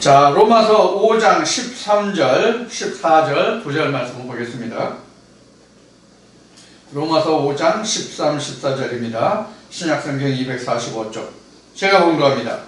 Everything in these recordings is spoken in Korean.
자, 로마서 5장 13절, 14절, 9절 말씀을 보겠습니다. 로마서 5장 13, 14절입니다. 신약성경 245쪽. 제가 공부합니다.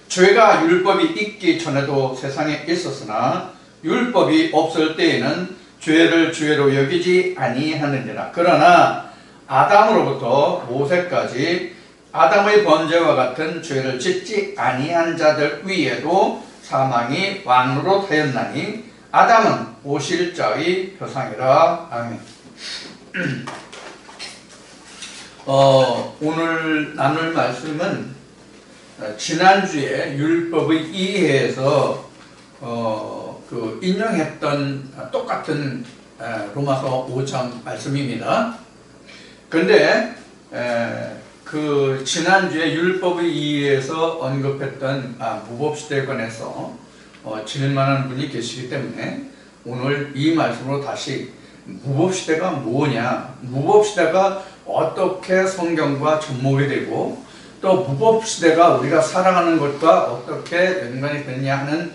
죄가 율법이 있기 전에도 세상에 있었으나 율법이 없을 때에는 죄를 죄로 여기지 아니하느니라. 그러나 아담으로부터 모세까지 아담의 번제와 같은 죄를 짓지 아니한 자들 위에도 사망이 왕노릇하였나니 아담은 오실 자의 표상이라. 아멘. 오늘 나눌 말씀은 지난주에 율법의 이해에서 인용했던 똑같은 로마서 5장 말씀입니다. 그런데 그 지난주에 율법의 이해에서 언급했던 무법시대에 관해서 질문하는 분이 계시기 때문에 오늘 이 말씀으로 다시 무법시대가 뭐냐, 무법시대가 어떻게 성경과 접목이 되고 또 무법시대가 우리가 살아가는 것과 어떻게 연관이 되느냐 하는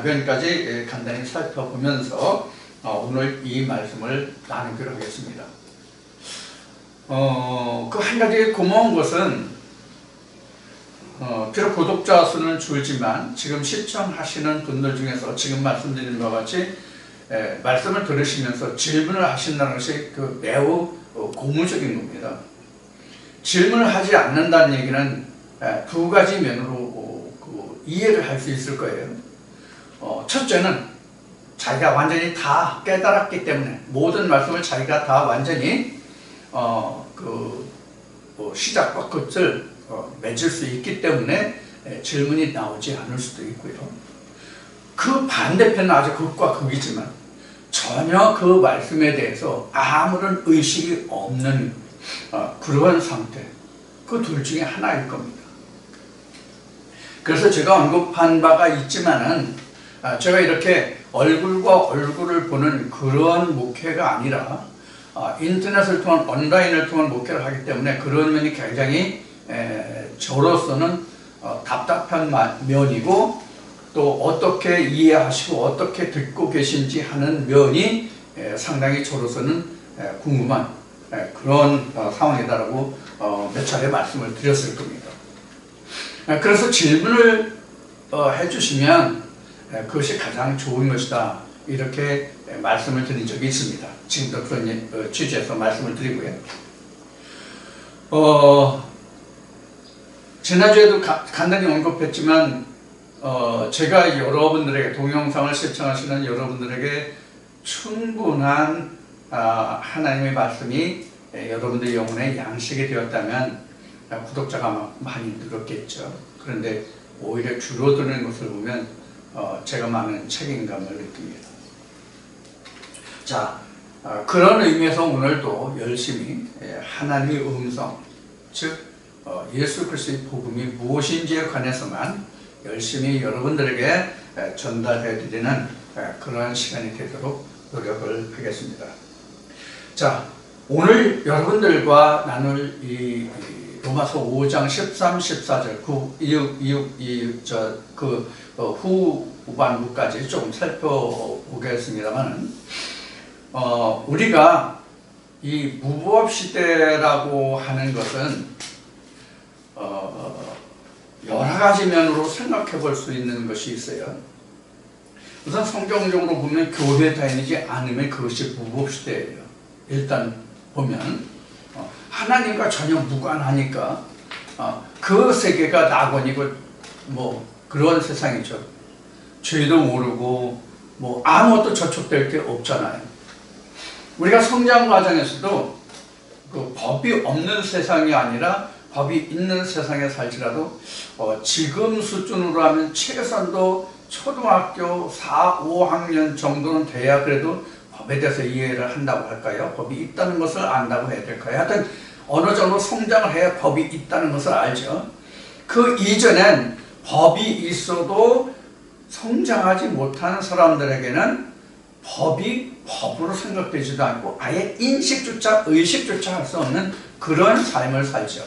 면까지 간단히 살펴보면서 오늘 이 말씀을 나누기로 하겠습니다. 그 한 가지 고마운 것은 비록 구독자 수는 줄지만 지금 시청하시는 분들 중에서 지금 말씀드린 바와 같이 말씀을 들으시면서 질문을 하신다는 것이 매우 고무적인 겁니다. 질문을 하지 않는다는 얘기는 두 가지 면으로 이해를 할 수 있을 거예요. 첫째는 자기가 완전히 다 깨달았기 때문에 모든 말씀을 자기가 다 완전히 시작과 끝을 맺을 수 있기 때문에 질문이 나오지 않을 수도 있고요. 그 반대편은 아주 극과 극이지만 전혀 그 말씀에 대해서 아무런 의식이 없는 그런 상태, 그 둘 중에 하나일 겁니다. 그래서 제가 언급한 바가 있지만은 제가 이렇게 얼굴과 얼굴을 보는 그런 목회가 아니라 인터넷을 통한 온라인을 통한 목회를 하기 때문에 그런 면이 굉장히 저로서는 답답한 면이고 또 어떻게 이해하시고 어떻게 듣고 계신지 하는 면이 상당히 저로서는 궁금한 그런 상황이다라고 몇 차례 말씀을 드렸을 겁니다. 그래서 질문을 해주시면 그것이 가장 좋은 것이다, 이렇게 말씀을 드린 적이 있습니다. 지금도 그런 취지에서 말씀을 드리고요. 지난주에도 간단히 언급했지만 제가 여러분들에게, 동영상을 시청하시는 여러분들에게 충분한 하나님의 말씀이 여러분들의 영혼에 양식이 되었다면 구독자가 많이 늘었겠죠. 그런데 오히려 줄어드는 것을 보면 제가 많은 책임감을 느낍니다. 자, 그런 의미에서 오늘도 열심히 하나님의 음성, 즉 예수 그리스도의 복음이 무엇인지에 관해서만 열심히 여러분들에게 전달해 드리는 그런 시간이 되도록 노력을 하겠습니다. 자, 오늘 여러분들과 나눌 이 로마서 5장 13, 14절 후반부까지 조금 살펴보겠습니다만, 우리가 이 무법시대라고 하는 것은 여러 가지 면으로 생각해 볼 수 있는 것이 있어요. 우선 성경적으로 보면 교회에 다니지 않으면 그것이 무법시대예요. 일단 보면 하나님과 전혀 무관하니까 그 세계가 낙원이고 그런 세상이죠. 죄도 모르고 아무것도 저촉될 게 없잖아요. 우리가 성장 과정에서도 그 법이 없는 세상이 아니라 법이 있는 세상에 살지라도 지금 수준으로 하면 최소한도 초등학교 4, 5학년 정도는 돼야 그래도 법에 대해서 이해를 한다고 할까요? 법이 있다는 것을 안다고 해야 될까요? 하여튼 어느 정도 성장을 해야 법이 있다는 것을 알죠. 그 이전엔 법이 있어도 성장하지 못하는 사람들에게는 법이 법으로 생각되지도 않고 아예 인식조차 의식조차 할 수 없는 그런 삶을 살죠.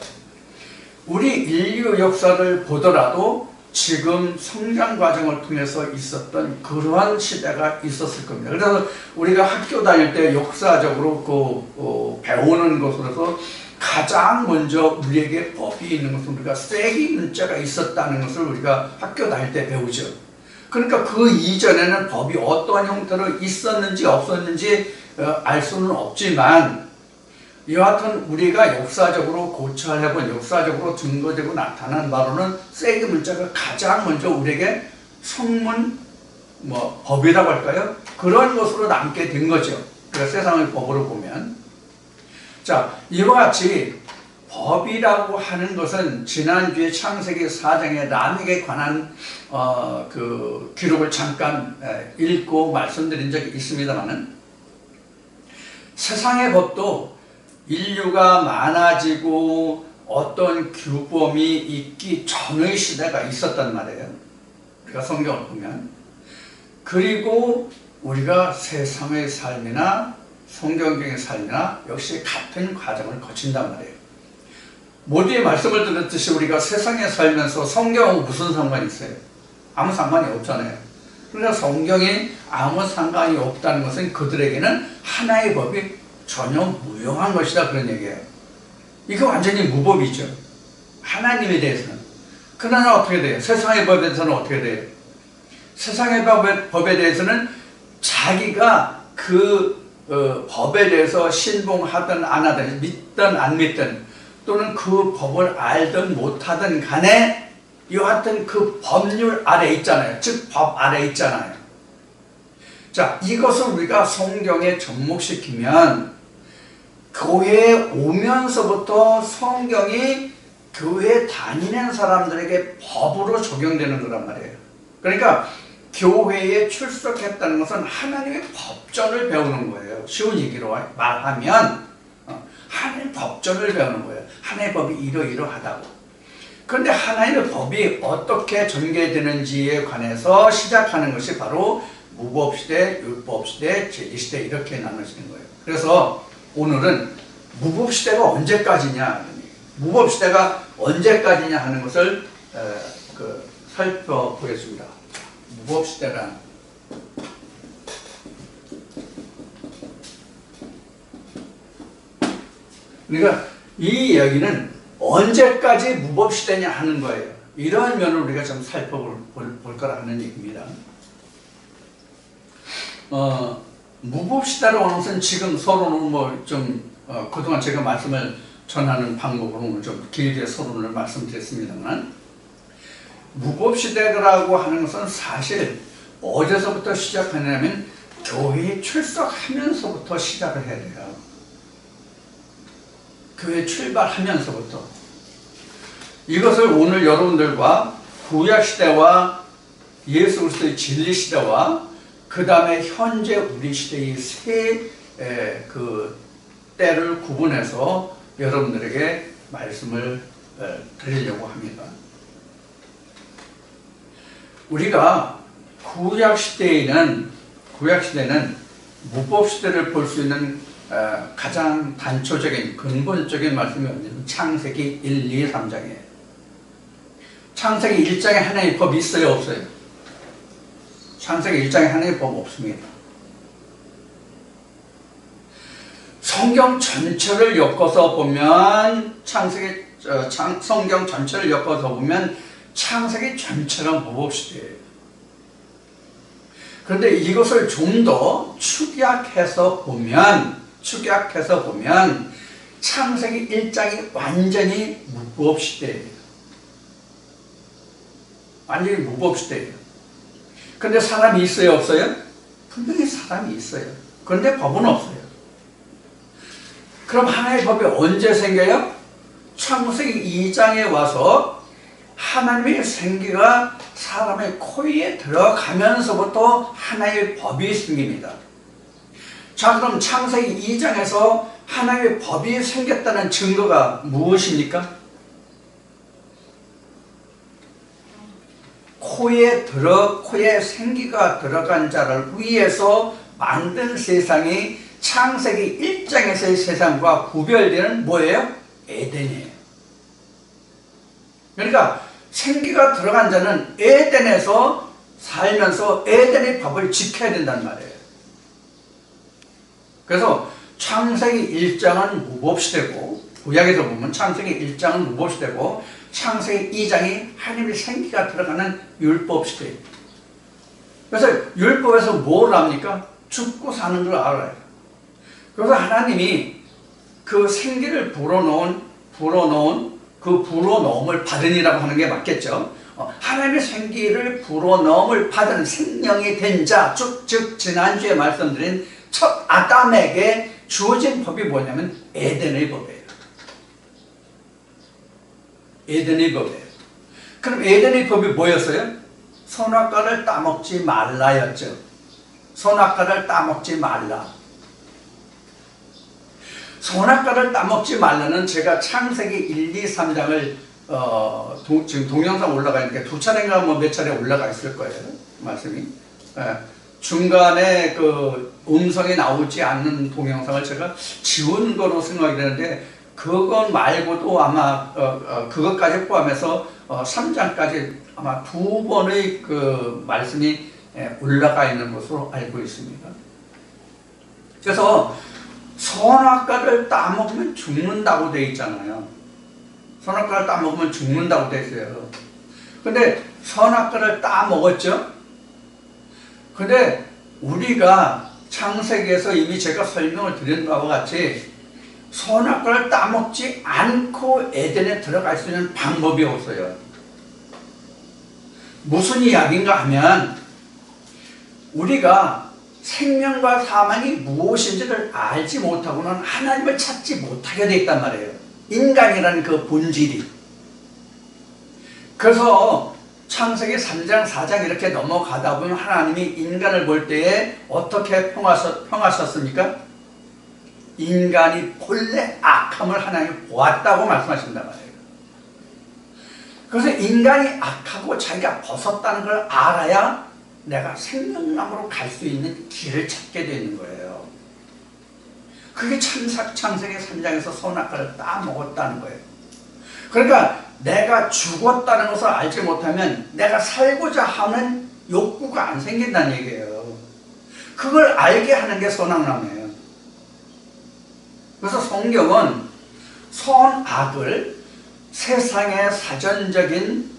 우리 인류 역사를 보더라도 지금 성장 과정을 통해서 있었던 그러한 시대가 있었을 겁니다. 그래서 우리가 학교 다닐 때 역사적으로 배우는 것으로서 가장 먼저 우리에게 법이 있는 것은 우리가 쐐기 문자가 있었다는 것을 우리가 학교 다닐 때 배우죠. 그러니까 그 이전에는 법이 어떠한 형태로 있었는지 없었는지 알 수는 없지만 여하튼 우리가 역사적으로 고찰해본 역사적으로 증거되고 나타난 바로는 쐐기 문자가 가장 먼저 우리에게 성문 법이라고 할까요? 그런 것으로 남게 된 거죠. 그러니까 세상의 법으로 보면 자 이와 같이 법이라고 하는 것은 지난주에 창세기 4장의 람에게 관한 그 기록을 잠깐 읽고 말씀드린 적이 있습니다만은 세상의 법도 인류가 많아지고 어떤 규범이 있기 전의 시대가 있었단 말이에요. 우리가 성경을 보면. 그리고 우리가 세상의 삶이나 성경적인 삶이나 역시 같은 과정을 거친단 말이에요. 모두의 말씀을 들었듯이 우리가 세상에 살면서 성경하고 무슨 상관이 있어요? 아무 상관이 없잖아요. 그러니까 성경이 아무 상관이 없다는 것은 그들에게는 하나의 법이 전혀 무용한 것이다 그런 얘기예요. 이거 완전히 무법이죠. 하나님에 대해서는. 그러나 어떻게 돼요? 세상의 법에 대해서는 어떻게 돼요? 세상의 법에 대해서는 자기가 그 법에 대해서 신봉하든 안 하든 믿든 안 믿든 또는 그 법을 알든 못하든 간에 여하튼 그 법률 아래 있잖아요. 즉 법 아래 있잖아요. 자, 이것을 우리가 성경에 접목시키면 교회에 오면서부터 성경이 교회 다니는 사람들에게 법으로 적용되는 거란 말이에요. 그러니까 교회에 출석했다는 것은 하나님의 법전을 배우는 거예요. 쉬운 얘기로 말하면 하나님의 법전을 배우는 거예요. 하나님의 법이 이러이러하다고. 그런데 하나님의 법이 어떻게 전개되는지에 관해서 시작하는 것이 바로 무법시대, 율법시대, 제지시대 이렇게 나눠지는 거예요. 그래서 오늘은 무법시대가 언제까지냐, 무법시대가 언제까지냐 하는 것을 살펴보겠습니다. 무법시대란 그러니까 이 이야기는 언제까지 무법시대냐 하는 거예요. 이러한 면을 우리가 좀 살펴볼 거라 하는 얘기입니다. 무법시대로 하는 것은 지금 서론은 그동안 제가 말씀을 전하는 방법으로 좀 길게 서론을 말씀드렸습니다만 무법시대라고 하는 것은 사실 어디서부터 시작하냐면 교회에 출석하면서부터 시작을 해야 돼요. 교회 출발하면서부터. 이것을 오늘 여러분들과 구약시대와 예수 그리스도의 진리시대와 그 다음에 현재 우리 시대의 세 때를 구분해서 여러분들에게 말씀을 드리려고 합니다. 우리가 구약시대는 무법시대를 볼 수 있는 가장 단초적인 근본적인 말씀이 뭐냐면 창세기 1, 2, 3장이에요. 창세기 1장에 하나님의 법이 있어요? 없어요? 창세기 1장에 하나님의 법 없습니다. 성경 전체를 엮어서 보면 성경 전체를 엮어서 보면 창세기 전체가 무법시대예요. 그런데 이것을 좀 더 축약해서 보면 창세기 1장이 완전히 무법시대예요. 완전히 무법시대예요. 그런데 사람이 있어요? 없어요? 분명히 사람이 있어요. 그런데 법은 없어요. 그럼 하나님의 법이 언제 생겨요? 창세기 2장에 와서 하나님의 생기가 사람의 코에 들어가면서부터 하나님의 법이 생깁니다. 자, 그럼 창세기 2장에서 하나님의 법이 생겼다는 증거가 무엇입니까? 코에 생기가 들어간 자를 위해서 만든 세상이 창세기 1장에서의 세상과 구별되는 뭐예요? 에덴이에요. 그러니까 생기가 들어간 자는 에덴에서 살면서 에덴의 법을 지켜야 된단 말이에요. 그래서 창세기 1장은 무법시되고, 구약에서 보면 창세기 1장은 무법시되고 창세기 2장이 하나님의 생기가 들어가는 율법시대예요. 그래서 율법에서 뭘 합니까? 죽고 사는 걸 알아요. 그래서 하나님이 그 생기를 불어넣은 그 불어넣음을 받으니라고 하는 게 맞겠죠. 하나님의 생기를 불어넣음을 받은 생명이 된 자, 즉 지난주에 말씀드린 첫 아담에게 주어진 법이 뭐냐면 에덴의 법이에요. 에덴의 법이에요. 그럼 에덴의 법이 뭐였어요? 선악과를 따먹지 말라였죠. 선악과를 따먹지 말라. 선악과를 따먹지 말라는 제가 창세기 1, 2, 3장을 지금 동영상 올라가니까 두 차례인가 뭐 몇 차례 올라가 있을 거예요. 말씀이. 중간에 그 음성이 나오지 않는 동영상을 제가 지운 거로 생각이 되는데, 그것 말고도 아마 그것까지 포함해서 3장까지 아마 2번의 그 말씀이 올라가 있는 것으로 알고 있습니다. 그래서 선악과를 따먹으면 죽는다고 되어 있잖아요. 선악과를 따먹으면 죽는다고 되어 있어요. 근데 선악과를 따먹었죠? 근데 우리가 창세기에서 이미 제가 설명을 드린 바와 같이 선악과를 따먹지 않고 에덴에 들어갈 수 있는 방법이 없어요. 무슨 이야기인가 하면, 우리가 생명과 사망이 무엇인지를 알지 못하고는 하나님을 찾지 못하게 돼 있단 말이에요. 인간이라는 그 본질이. 그래서 창세기 3장, 4장 이렇게 넘어가다 보면 하나님이 인간을 볼 때에 어떻게 평하셨습니까? 인간이 본래 악함을 하나님이 보았다고 말씀하신단 말이에요. 그래서 인간이 악하고 자기가 벗었다는 걸 알아야 내가 생명나무로 갈 수 있는 길을 찾게 되는 거예요. 그게 창세기 3장에서 선악과를 따먹었다는 거예요. 그러니까 내가 죽었다는 것을 알지 못하면 내가 살고자 하는 욕구가 안 생긴다는 얘기예요. 그걸 알게 하는 게 선악나무예요. 그래서 성경은 선악을 세상의 사전적인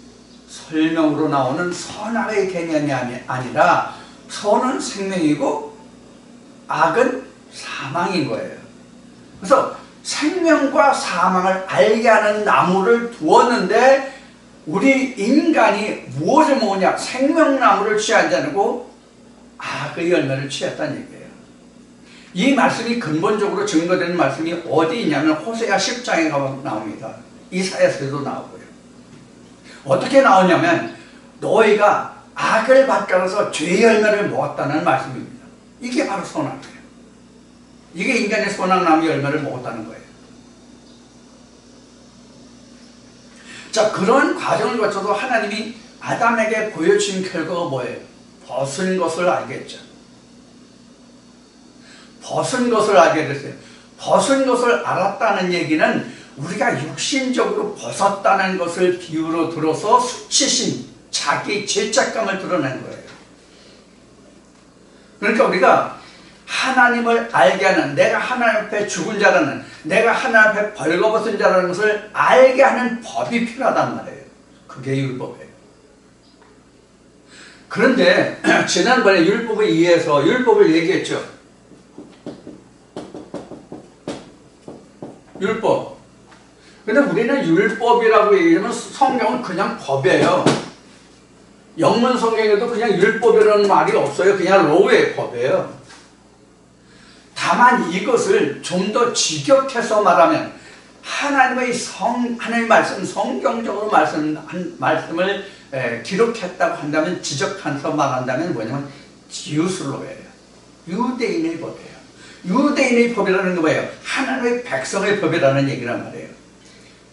설명으로 나오는 선악의 개념이 아니라, 선은 생명이고 악은 사망인 거예요. 그래서 생명과 사망을 알게 하는 나무를 두었는데, 우리 인간이 무엇을 먹느냐? 생명나무를 취하지 않고 악의 열매를 취했다는 얘기예요. 이 말씀이 근본적으로 증거되는 말씀이 어디 있냐면 호세아 10장에 나옵니다. 이사야서에도 나오고요. 어떻게 나오냐면 너희가 악을 밭갈아서 죄의 열매를 먹었다는 말씀입니다. 이게 바로 선악이에요. 이게 인간의 선악나무 열매를 먹었다는 거예요. 자, 그런 과정을 거쳐서 하나님이 아담에게 보여주신 결과가 뭐예요? 벗은 것을 알겠죠. 벗은 것을 알게 됐어요. 벗은 것을 알았다는 얘기는 우리가 육신적으로 벗었다는 것을 비유로 들어서 수치심, 자기 죄책감을 드러낸 거예요. 그러니까 우리가 하나님을 알게 하는, 내가 하나님 앞에 죽은 자라는, 내가 하나님 앞에 벌거벗은 자라는 것을 알게 하는 법이 필요하단 말이에요. 그게 율법이에요. 그런데 지난번에 율법을 이해해서 율법을 얘기했죠. 율법. 근데 우리는 율법이라고 얘기하면 성경은 그냥 법이에요. 영문 성경에도 그냥 율법이라는 말이 없어요. 그냥 로우의 법이에요. 다만 이것을 좀 더 직역해서 말하면 하나님의 하나님의 말씀, 성경적으로 말씀을 기록했다고 한다면, 지적해서 말한다면 뭐냐면 지우슬로예요. 유대인의 법이에요. 유대인의 법이라는 게 뭐예요? 하나님의 백성의 법이라는 얘기란 말이에요.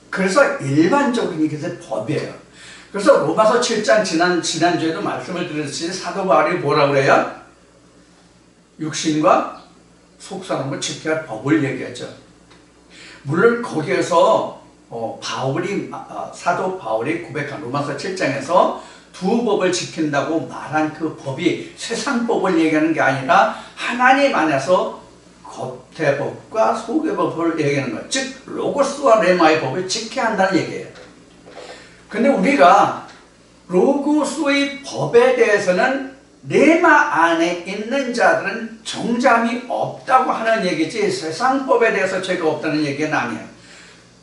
그래서 일반적으로 이게 법이에요. 그래서 로마서 7장 지난주에도 말씀을 드렸듯이 사도 바울이 뭐라고 그래요? 육신과 속사람을 지켜야 할 법을 얘기하죠. 물론 거기에서 사도 바울이 고백한 로마서 7장에서 두 법을 지킨다고 말한 그 법이 세상 법을 얘기하는 게 아니라 하나님 안에서 겉의 법과 속의 법을 얘기하는 거예요. 즉 로고스와 레마의 법을 지켜야 한다는 얘기예요. 근데 우리가 로고스의 법에 대해서는 레마 안에 있는 자들은 정잠이 없다고 하는 얘기지 세상 법에 대해서 죄가 없다는 얘기는 아니에요.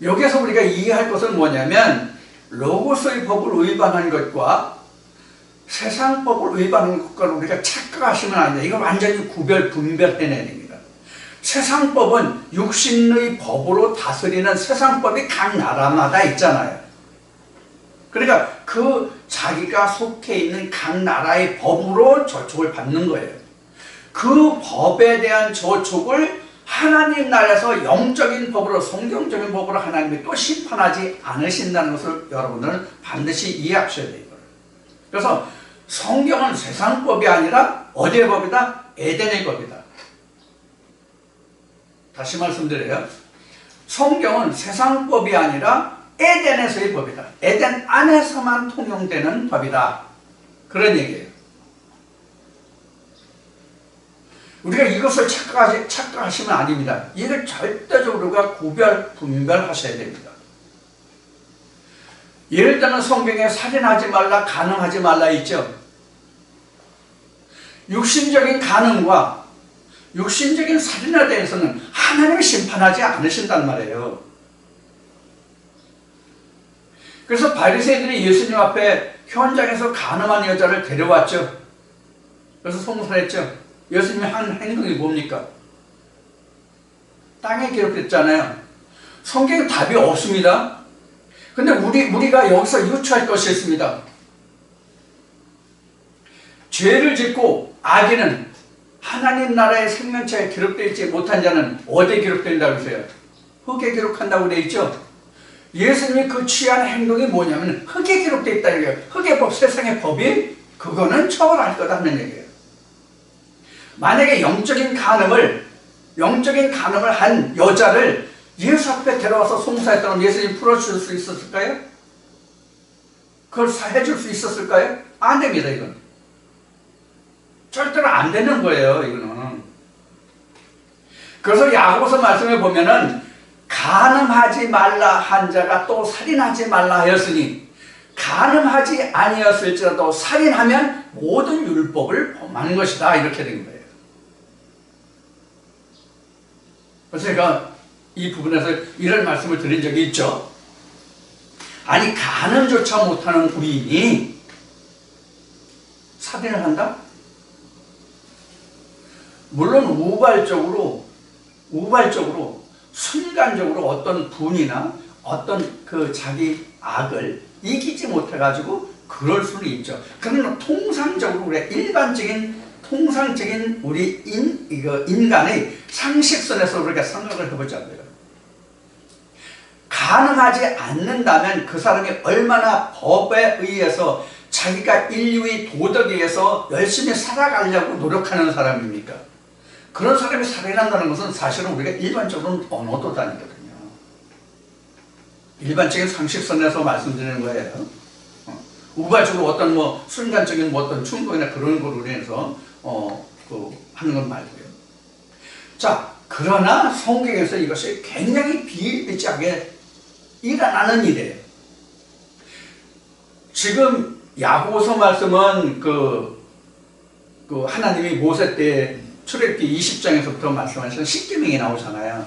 여기서 우리가 이해할 것은 뭐냐면 로고스의 법을 위반한 것과 세상 법을 위반한 것과 우리가 착각하시면 안 돼요. 이걸 완전히 분별해내야 됩니다. 세상 법은 육신의 법으로 다스리는 세상 법이 각 나라마다 있잖아요. 그러니까 그 자기가 속해 있는 각 나라의 법으로 저촉을 받는 거예요. 그 법에 대한 저촉을 하나님 나라에서 영적인 법으로 성경적인 법으로 하나님이 또 심판하지 않으신다는 것을 여러분들은 반드시 이해하셔야 돼요. 그래서 성경은 세상 법이 아니라 어디의 법이다? 에덴의 법이다. 다시 말씀드려요. 성경은 세상 법이 아니라 에덴에서의 법이다. 에덴 안에서만 통용되는 법이다. 그런 얘기예요. 우리가 이것을 착각하시면 아닙니다. 이걸 절대적으로 우리가 분별하셔야 됩니다. 예를 들면 성경에 살인하지 말라, 간음하지 말라 있죠. 육신적인 간음과 육신적인 살인에 대해서는 하나님이 심판하지 않으신단 말이에요. 그래서 바리새인들이 예수님 앞에 현장에서 간음한 여자를 데려왔죠. 그래서 송살했죠. 예수님이 한 행동이 뭡니까? 땅에 기록됐잖아요. 성경에 답이 없습니다. 근데 우리가 여기서 유추할 것이 있습니다. 죄를 짓고 악인은 하나님 나라의 생명冊에 기록되어 있지 못한 자는 어디에 기록된다고 하세요? 흙에 기록한다고 되어 있죠. 예수님이 그 취한 행동이 뭐냐면 흙에 기록되어 있다는 얘기예요. 흙의 법, 세상의 법이 그거는 처벌할 거다는 얘기예요. 만약에 영적인 간음을 한 여자를 예수 앞에 데려와서 송사했다면 예수님 풀어줄 수 있었을까요? 그걸 해줄 수 있었을까요? 안 됩니다. 이건 절대로 안 되는 거예요. 이거는. 그래서 야고보서 말씀에 보면은 간음하지 말라 한 자가 또 살인하지 말라 하였으니 간음하지 아니었을지라도 살인하면 모든 율법을 범하는 것이다. 이렇게 된 거예요. 그래서 제가 이 부분에서 이런 말씀을 드린 적이 있죠. 아니 간음조차 못하는 부인이 살인을 한다? 물론 우발적으로 순간적으로 어떤 분이나 어떤 그 자기 악을 이기지 못해가지고 그럴 수는 있죠. 그러나 통상적으로 우리가 통상적인 우리 인간의 상식선에서 우리가 생각을 해보자고요. 간음하지 않는다면 그 사람이 얼마나 법에 의해서 자기가 인류의 도덕에 의해서 열심히 살아가려고 노력하는 사람입니까? 그런 사람이 살인한다는 것은 사실은 우리가 일반적으로는 언어도 아니거든요. 일반적인 상식선에서 말씀드리는 거예요. 우발적으로 어떤 순간적인 어떤 충동이나 그런 걸로 인해서 하는 건 말고요. 자, 그러나 성경에서 이것이 굉장히 비일비재하게 일어나는 일이에요. 지금 야고보서 말씀은 그 하나님이 모세 때 출애굽기 20장에서부터 말씀하신 10계명이 나오잖아요.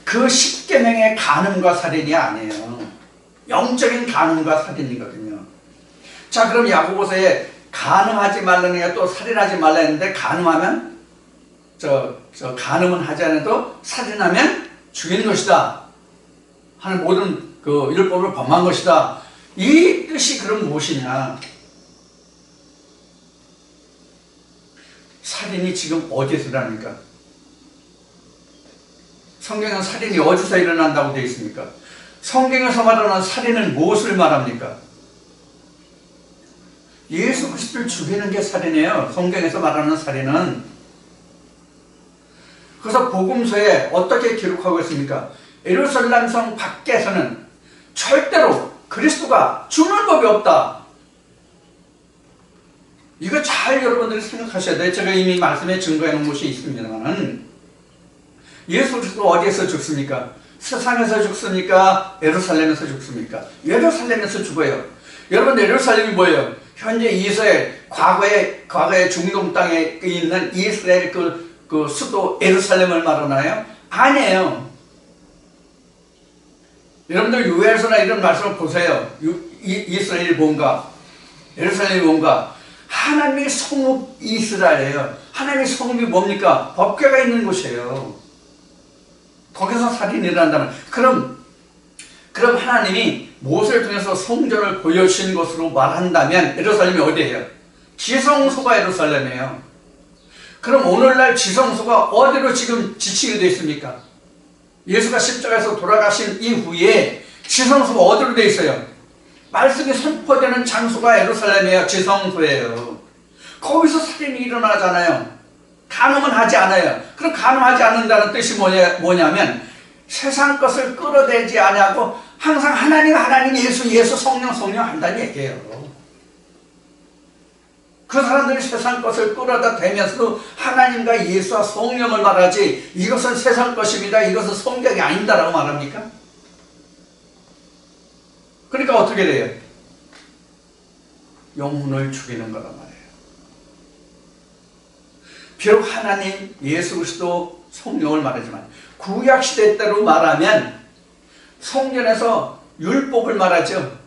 그 10계명의 간음과 살인이 아니에요. 영적인 간음과 살인이거든요. 자, 그럼 야고보서에 간음하지 말라는 게 또 살인하지 말라 했는데 간음하면 간음은 하지 않아도 살인하면 죽이는 것이다 하는 모든 그 율법을 범한 것이다. 이 뜻이 그럼 무엇이냐? 살인이 지금 어디서 일어납니까? 성경은 살인이 어디서 일어난다고 되어 있습니까? 성경에서 말하는 살인은 무엇을 말합니까? 예수 그리스도를 죽이는 게 살인이에요. 성경에서 말하는 살인은. 그래서 복음서에 어떻게 기록하고 있습니까? 예루살렘 성 밖에서는 절대로 그리스도가 죽는 법이 없다. 이거 잘 여러분들이 생각하셔야 돼요. 제가 이미 말씀에 증거해 놓은 것이 있습니다만, 예수 그리스도 어디에서 죽습니까? 세상에서 죽습니까? 예루살렘에서 죽습니까? 예루살렘에서 죽어요. 여러분, 예루살렘이 뭐예요? 현재 이스라엘, 과거에 중동 땅에 있는 이스라엘 그 수도 예루살렘을 말하나요? 아니에요. 여러분들 요엘서나 이런 말씀을 보세요. 이스라엘이 뭔가? 예루살렘이 뭔가? 하나님의 성읍 이스라엘이에요. 하나님의 성읍이 뭡니까? 법궤가 있는 곳이에요. 거기서 살인이 일어난다면, 그럼 하나님이 모세를 통해서 성전을 보여주신 것으로 말한다면 예루살렘이 어디예요? 지성소가 예루살렘이에요. 그럼 오늘날 지성소가 어디로 지금 지칭이 되어 있습니까? 예수가 십자가에서 돌아가신 이후에 지성소가 어디로 되어 있어요? 말씀이 선포되는 장소가 예루살렘이에요. 지성소예요. 거기서 살인이 일어나잖아요. 간음은 하지 않아요. 그럼 간음하지 않는다는 뜻이 뭐냐면 세상 것을 끌어대지 아니하고 항상 하나님 예수 성령 한다는 얘기예요. 그 사람들이 세상 것을 끌어다 대면서도 하나님과 예수와 성령을 말하지, 이것은 세상 것입니다, 이것은 성경이 아닙니다라고 말합니까? 그러니까 어떻게 돼요? 영혼을 죽이는 거란 말이에요. 비록 하나님, 예수 그리스도, 성령을 말하지만 구약시대 때로 말하면 성전에서 율법을 말하죠.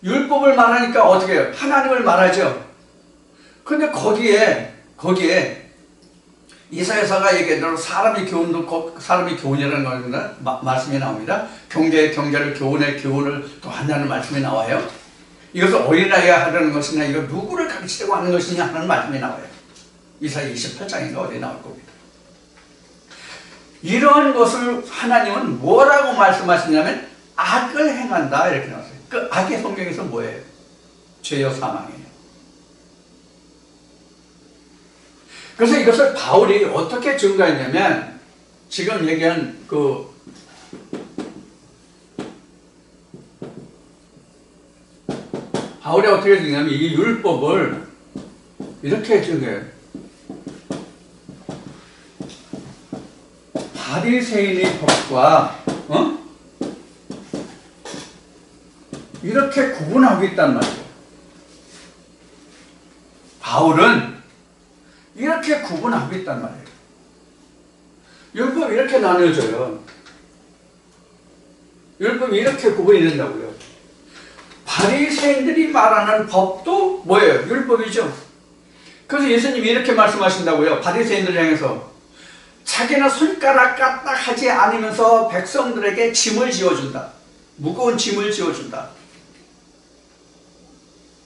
율법을 말하니까 어떻게 해요? 하나님을 말하죠. 근데 거기에 이사야서가 얘기한 대로 사람이 교훈이라는 말씀이 나옵니다. 경계를 교훈의 교훈을 또 한다는 말씀이 나와요. 이것을 어린아이가 하려는 것이냐, 이거 누구를 가르치려고 하는 것이냐 하는 말씀이 나와요. 이사야 28장인가 어디에 나올 겁니다. 이러한 것을 하나님은 뭐라고 말씀하시냐면 악을 행한다 이렇게 나왔어요. 그 악의 성경에서 뭐예요? 죄요 사망이에요. 그래서 이것을 바울이 어떻게 증거했냐면, 지금 얘기한 바울이 어떻게 증거했냐면 이 율법을 이렇게 증거해요. 바리새인의 법과 이렇게 구분하고 있단 말이에요. 바울은 이렇게 구분하고 있단 말이에요. 율법이 이렇게 나뉘어져요. 율법이 이렇게 구분이 된다고요. 바리새인들이 말하는 법도 뭐예요? 율법이죠. 그래서 예수님이 이렇게 말씀하신다고요. 바리새인들을 향해서 자기는 손가락 까딱하지 않으면서 백성들에게 짐을 지어준다. 무거운 짐을 지어준다.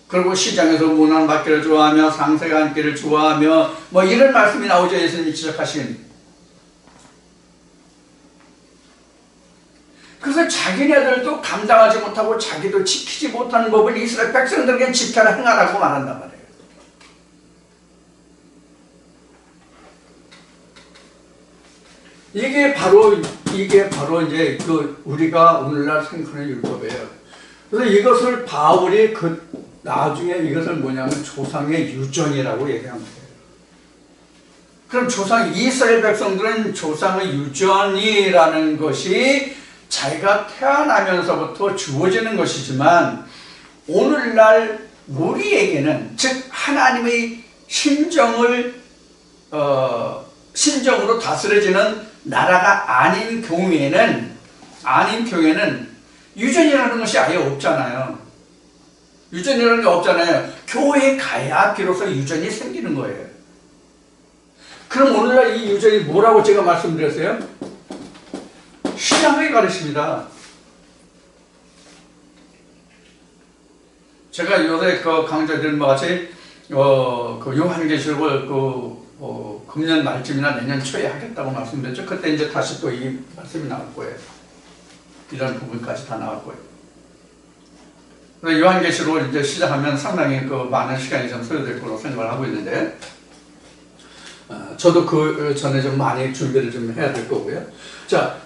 그리고 시장에서 문안 받기를 좋아하며 상세가 앉기를 좋아하며 뭐 이런 말씀이 나오죠. 예수님이 지적하신. 그래서 자기네들도 감당하지 못하고 자기도 지키지 못하는 법을 이스라엘 백성들에게 지켜라 행하라고 말한단 말이에요. 이게 바로 이제 우리가 오늘날 생각하는 율법이에요. 그래서 이것을 바울이 나중에 이것을 뭐냐면 조상의 유전이라고 얘기합니다. 그럼 이스라엘 백성들은 조상의 유전이라는 것이 자기가 태어나면서부터 주어지는 것이지만, 오늘날 우리에게는, 즉 하나님의 신정으로 다스려지는 나라가 아닌 경우에는 유전이라는 것이 아예 없잖아요. 유전이라는 게 없잖아요. 교회에 가야 비로소 유전이 생기는 거예요. 그럼 오늘날 이 유전이 뭐라고 제가 말씀드렸어요? 신앙을 가르칩니다. 제가 요새 강좌 드린 바 같이 요한계시록을 금년 말쯤이나 내년 초에 하겠다고 말씀드렸죠. 그때 이제 다시 또 이 말씀이 나올 거예요. 이런 부분까지 다 나올 거예요. 요한계시록을 이제 시작하면 상당히 많은 시간이 좀 소요될 거라고 생각을 하고 있는데, 저도 그 전에 좀 많이 준비를 좀 해야 될 거고요. 자,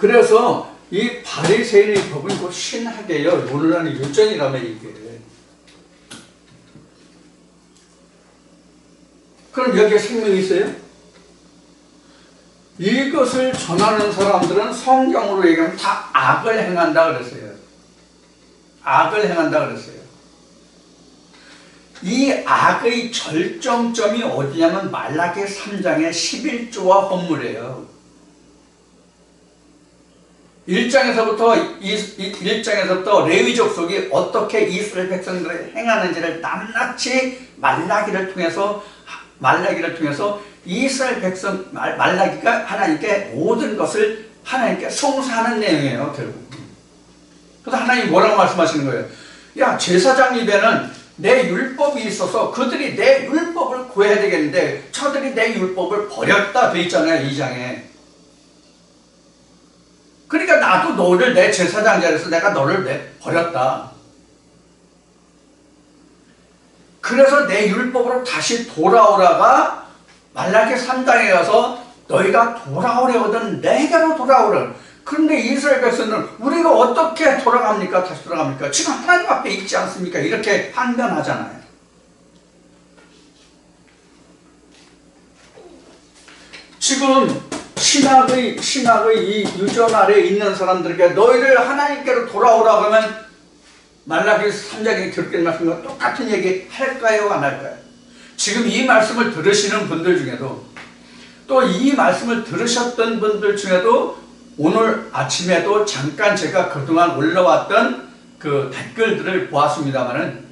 그래서 이 바리새인의 법은 곧 신학이에요. 오늘날의 유전이라면 이게. 그럼 여기에 생명이 있어요? 이것을 전하는 사람들은 성경으로 얘기하면 다 악을 행한다 그랬어요. 악을 행한다 그랬어요. 이 악의 절정점이 어디냐면 말라기 3장의 11조와 헌물이에요. 1장에서부터 레위 족속이 어떻게 이스라엘 백성들을 행하는지를 낱낱이 말라기를 통해서 이스라엘 백성 말라기가 하나님께 모든 것을 하나님께 송사하는 내용이에요. 결국. 그래서 하나님이 뭐라고 말씀하시는 거예요? 야, 제사장 입에는 내 율법이 있어서 그들이 내 율법을 구해야 되겠는데 저들이 내 율법을 버렸다 돼 있잖아요. 2장에. 그러니까 나도 너를 내 제사장 자리에서 내가 너를 버렸다. 그래서 내 율법으로 다시 돌아오라가 말라기 3장에 가서 너희가 돌아오려거든 내게로 돌아오라. 그런데 이스라엘 백성들은 우리가 어떻게 돌아갑니까? 다시 돌아갑니까? 지금 하나님 앞에 있지 않습니까? 이렇게 항변하잖아요. 지금 신학의 이 유전 아래에 있는 사람들에게 너희를 하나님께로 돌아오라고 하면 말라기 3장에 기록된 말씀과 똑같은 얘기 할까요? 안 할까요? 지금 이 말씀을 들으시는 분들 중에도 또 이 말씀을 들으셨던 분들 중에도 오늘 아침에도 잠깐 제가 그동안 올라왔던 그 댓글들을 보았습니다만은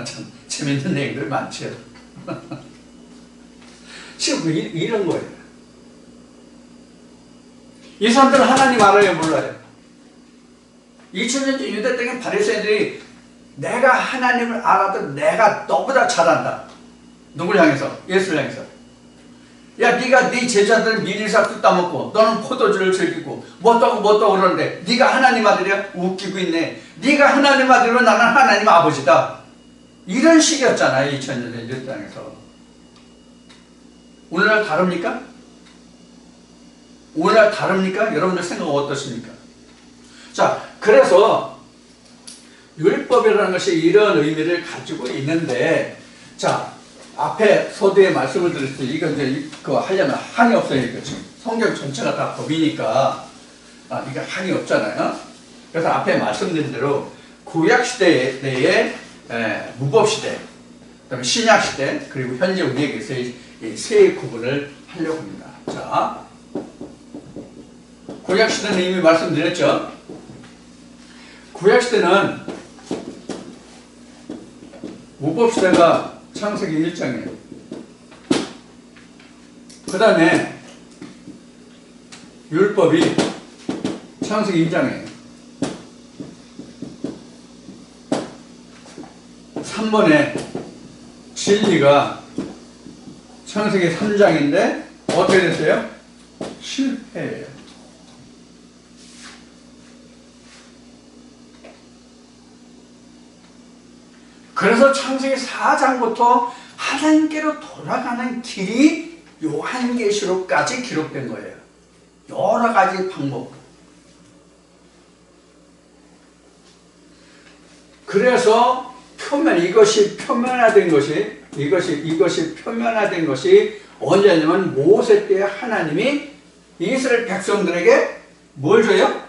참 재밌는 얘기들 많죠. 지금 이런 거예요. 이 사람들은 하나님 알아요? 몰라요? 2000년 전 유대 땅의 바리새인들이 내가 하나님을 알아도 내가 너보다 잘한다. 누굴 향해서? 예수를 향해서. 야, 네가 네 제자들 미리삭도 따먹고 너는 포도주를 즐기고 뭣도 그러는데 네가 하나님 아들이야? 웃기고 있네. 네가 하나님 아들이면 나는 하나님 아버지다. 이런 식이었잖아요. 2000년 전 유대 땅에서. 오늘날 다릅니까? 오늘날 다릅니까? 여러분들 생각은 어떻습니까? 자, 그래서 율법이라는 것이 이런 의미를 가지고 있는데, 자, 앞에 서두에 말씀을 드렸을 때 이거 이제 그거 하려면 한이 없어요. 이거 지금 성경 전체가 다 법이니까 이게 한이 없잖아요. 그래서 앞에 말씀드린 대로 구약 시대의 무법 시대, 그다음에 신약 시대, 그리고 현재 우리에게서 이 세 구분을 하려고 합니다. 자, 구약 시대는 이미 말씀드렸죠. 구약 시대는 무법 시대가 창세기 1장이에요. 그 다음에 율법이 창세기 2장이에요. 3번에 진리가 창세기 3장인데 어떻게 됐어요? 실패예요. 그래서 창세기 4장부터 하나님께로 돌아가는 길이 요한계시록까지 기록된 거예요. 여러 가지 방법. 그래서 이것이 표면화된 것이 언제냐면 모세 때 하나님이 이스라엘 백성들에게 뭘 줘요?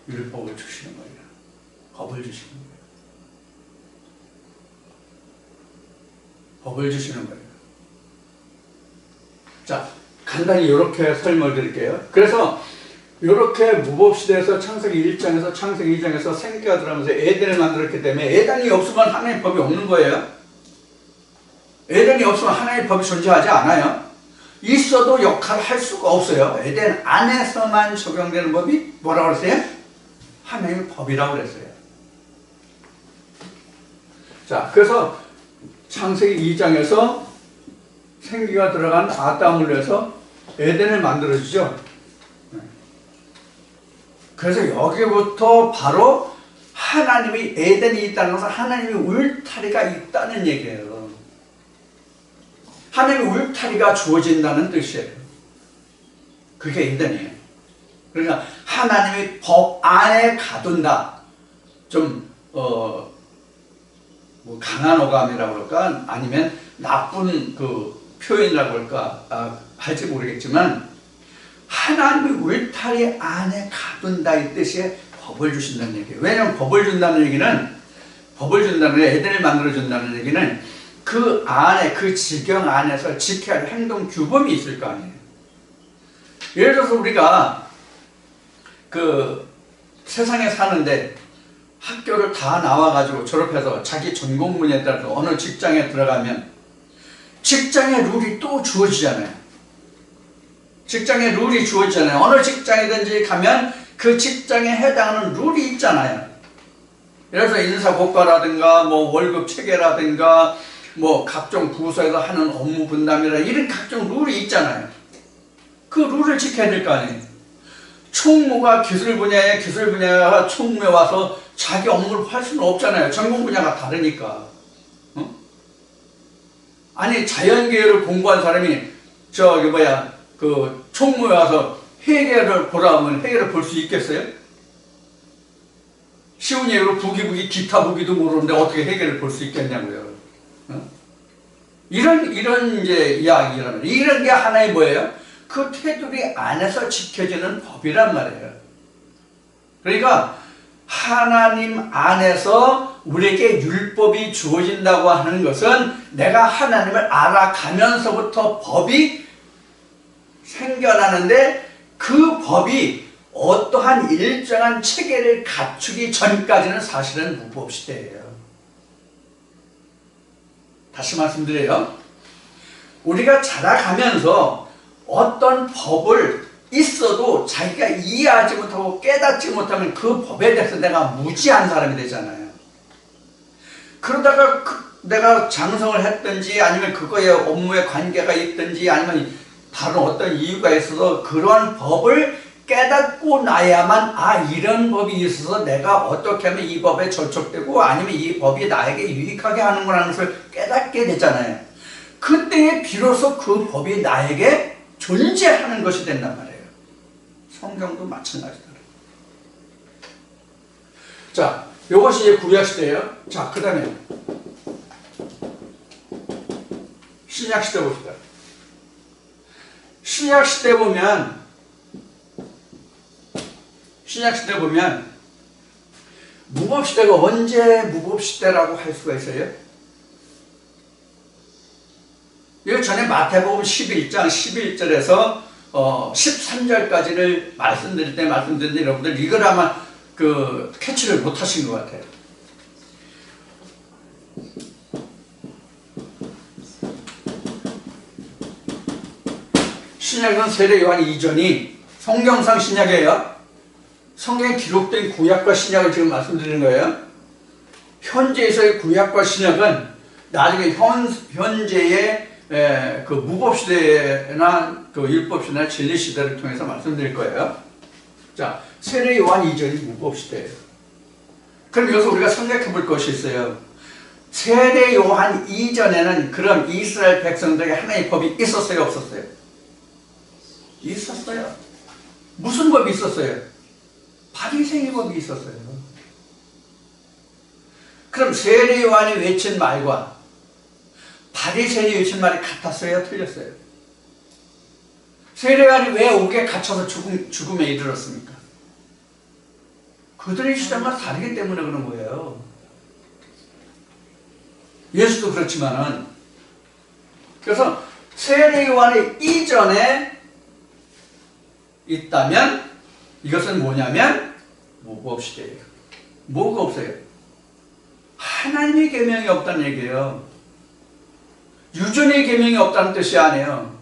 율법을 주시는 거예요. 법을 주시는 거예요. 법을 주시는 거예요. 자, 간단히 이렇게 설명을 드릴게요. 그래서 이렇게 무법시대에서 창세기 1장에서 창세기 2장에서 생기가 들어가면서 에덴을 만들었기 때문에 에덴이 없으면 하나님의 법이 없는 거예요. 에덴이 없으면 하나님의 법이 존재하지 않아요. 있어도 역할을 할 수가 없어요. 에덴 안에서만 적용되는 법이 뭐라고 그랬어요? 하나님의 법이라고 그랬어요. 자, 그래서 창세기 2장에서 생기가 들어간 아담을 위해서 에덴을 만들어주죠. 그래서 여기부터 바로 하나님이 에덴이 있다는 것은 하나님의 울타리가 있다는 얘기예요. 하나님의 울타리가 주어진다는 뜻이에요. 그게 에덴이에요. 그러니까 하나님이 법 안에 가둔다. 좀 뭐 강한 어감이라고 그럴까? 아니면 나쁜 그 표현이라고 그럴까? 할지 모르겠지만 하나님의 울타리 안에 가둔다 이 뜻의 법을 주신다는 얘기예요. 왜냐하면 법을 준다는 얘기는 에덴을 만들어준다는 얘기는 그 안에 그 지경 안에서 지켜야 할 행동 규범이 있을 거 아니에요. 예를 들어서 우리가 그 세상에 사는데 학교를 다 나와가지고 졸업해서 자기 전공 분야에 따라서 어느 직장에 들어가면 직장의 룰이 또 주어지잖아요. 직장의 룰이 주어지잖아요. 어느 직장이든지 가면 그 직장에 해당하는 룰이 있잖아요. 예를 들어서 인사고과라든가 뭐 월급 체계라든가 뭐 각종 부서에서 하는 업무 분담이라 이런 각종 룰이 있잖아요. 그 룰을 지켜야 될 거 아니에요. 총무가 기술 분야가 총무에 와서 자기 업무를 할 수는 없잖아요. 전공 분야가 다르니까. 아니 자연계열을 공부한 사람이 그 총무에 와서 회계를 보라 하면 회계를 볼 수 있겠어요? 쉬운 예로 부기부기 기타 부기도 모르는데 어떻게 회계를 볼 수 있겠냐고요. 이런 이제 이야기라면 이런 게 하나의 뭐예요? 그 테두리 안에서 지켜지는 법이란 말이에요. 그러니까 하나님 안에서 우리에게 율법이 주어진다고 하는 것은 내가 하나님을 알아가면서부터 법이 생겨나는데 그 법이 어떠한 일정한 체계를 갖추기 전까지는 사실은 무법시대예요. 다시 말씀드려요. 우리가 자라가면서 어떤 법을 있어도 자기가 이해하지 못하고 깨닫지 못하면 그 법에 대해서 내가 무지한 사람이 되잖아요. 그러다가 내가 장성을 했든지 아니면 그거에 업무에 관계가 있든지 아니면 다른 어떤 이유가 있어서 그러한 법을 깨닫고 나야만 이런 법이 있어서 내가 어떻게 하면 이 법에 저촉되고 아니면 이 법이 나에게 유익하게 하는구나 하는 것을 깨닫게 되잖아요. 그때에 비로소 그 법이 나에게 존재하는 것이 된단 말이에요. 성경도 마찬가지다. 자, 이것이 이제 구약시대예요. 자, 그 다음에 신약시대 봅시다. 신약시대 보면 무법시대가 언제 무법시대라고 할 수가 있어요? 이거 전에 마태복음 11장 11절에서 13절까지를 말씀드릴 때 말씀드렸는데 여러분들 이걸 아마 캐치를 못 하신 것 같아요. 신약은 세례 요한 이전이 성경상 신약이에요. 성경에 기록된 구약과 신약을 지금 말씀드리는 거예요. 현재에서의 구약과 신약은 나중에 현재의 그 무법시대나 그 율법시대나 진리시대를 통해서 말씀드릴 거예요. 자, 세례 요한 이전이 무법시대예요. 그럼 여기서 우리가 생각해 볼 것이 있어요. 세례 요한 이전에는 그럼 이스라엘 백성들에게 하나의 법이 있었어요, 없었어요? 있었어요. 무슨 법이 있었어요? 바리새인 법이 있었어요. 그럼 세례 요한이 외친 말과 바리새인이 외친 말이 같았어요? 틀렸어요? 세례 요한이 왜 옥에 갇혀서 죽음에 이르렀습니까? 그들의 시장과 다르기 때문에 그런 거예요. 예수도 그렇지만은. 그래서 세례 요한의 이전에 있다면 이것은 뭐냐면 무법시대예요. 뭐가 없어요? 하나님의 계명이 없다는 얘기예요. 유전의 계명이 없다는 뜻이 아니에요.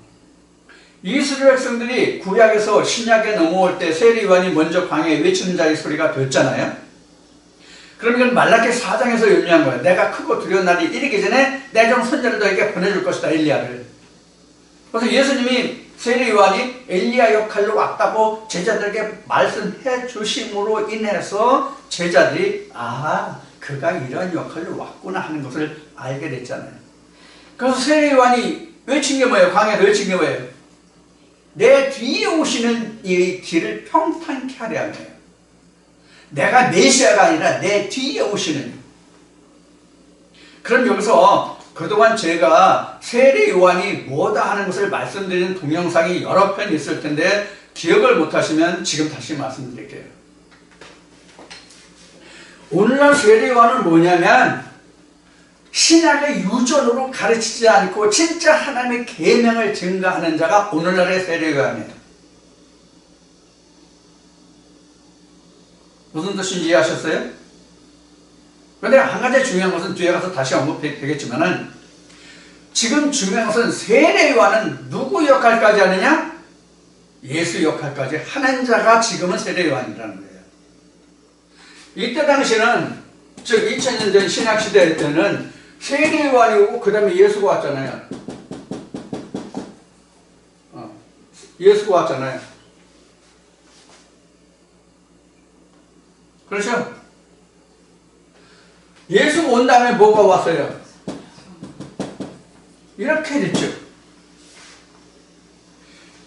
이스라엘 백성들이 구약에서 신약에 넘어올 때 세례 요한이 먼저 광야에 외치는 자의 소리가 됐잖아요. 그러면 말라기 4장에서 연유한 거예요. 내가 크고 두려운 날이 이르기 전에 내 종 선지자를 너에게 보내줄 것이다, 엘리야를. 그래서 예수님이 세례 요한이 엘리야 역할로 왔다고 제자들에게 말씀해 주심으로 인해서 제자들이 그가 이런 역할로 왔구나 하는 것을 알게 됐잖아요. 그래서 세례 요한이 외친 게 뭐예요? 광야에서 외친 게 뭐예요? 내 뒤에 오시는 이 길을 평탄케 하려 함이에요. 내가 메시아가 아니라 내 뒤에 오시는. 그럼 여기서 그동안 제가 세례 요한이 뭐다 하는 것을 말씀드리는 동영상이 여러 편 있을 텐데 기억을 못하시면 지금 다시 말씀드릴게요. 오늘날 세례 요한은 뭐냐면 신약의 유전으로 가르치지 않고 진짜 하나님의 계명을 증거하는 자가 오늘날의 세례 요한이에요. 무슨 뜻인지 이해하셨어요? 그런데 한 가지 중요한 것은 뒤에 가서 다시 언급되겠지만은 지금 중요한 것은 세례 요한은 누구 역할까지 하느냐? 예수 역할까지 하는 자가 지금은 세례 요한이라는 거예요. 이때 당시는 즉 2000년 전 신약시대 때는 세례 요한이 오고 그 다음에 예수가 왔잖아요. 예수가 왔잖아요. 그렇죠? 예수가 온 다음에 뭐가 왔어요? 이렇게 됐죠.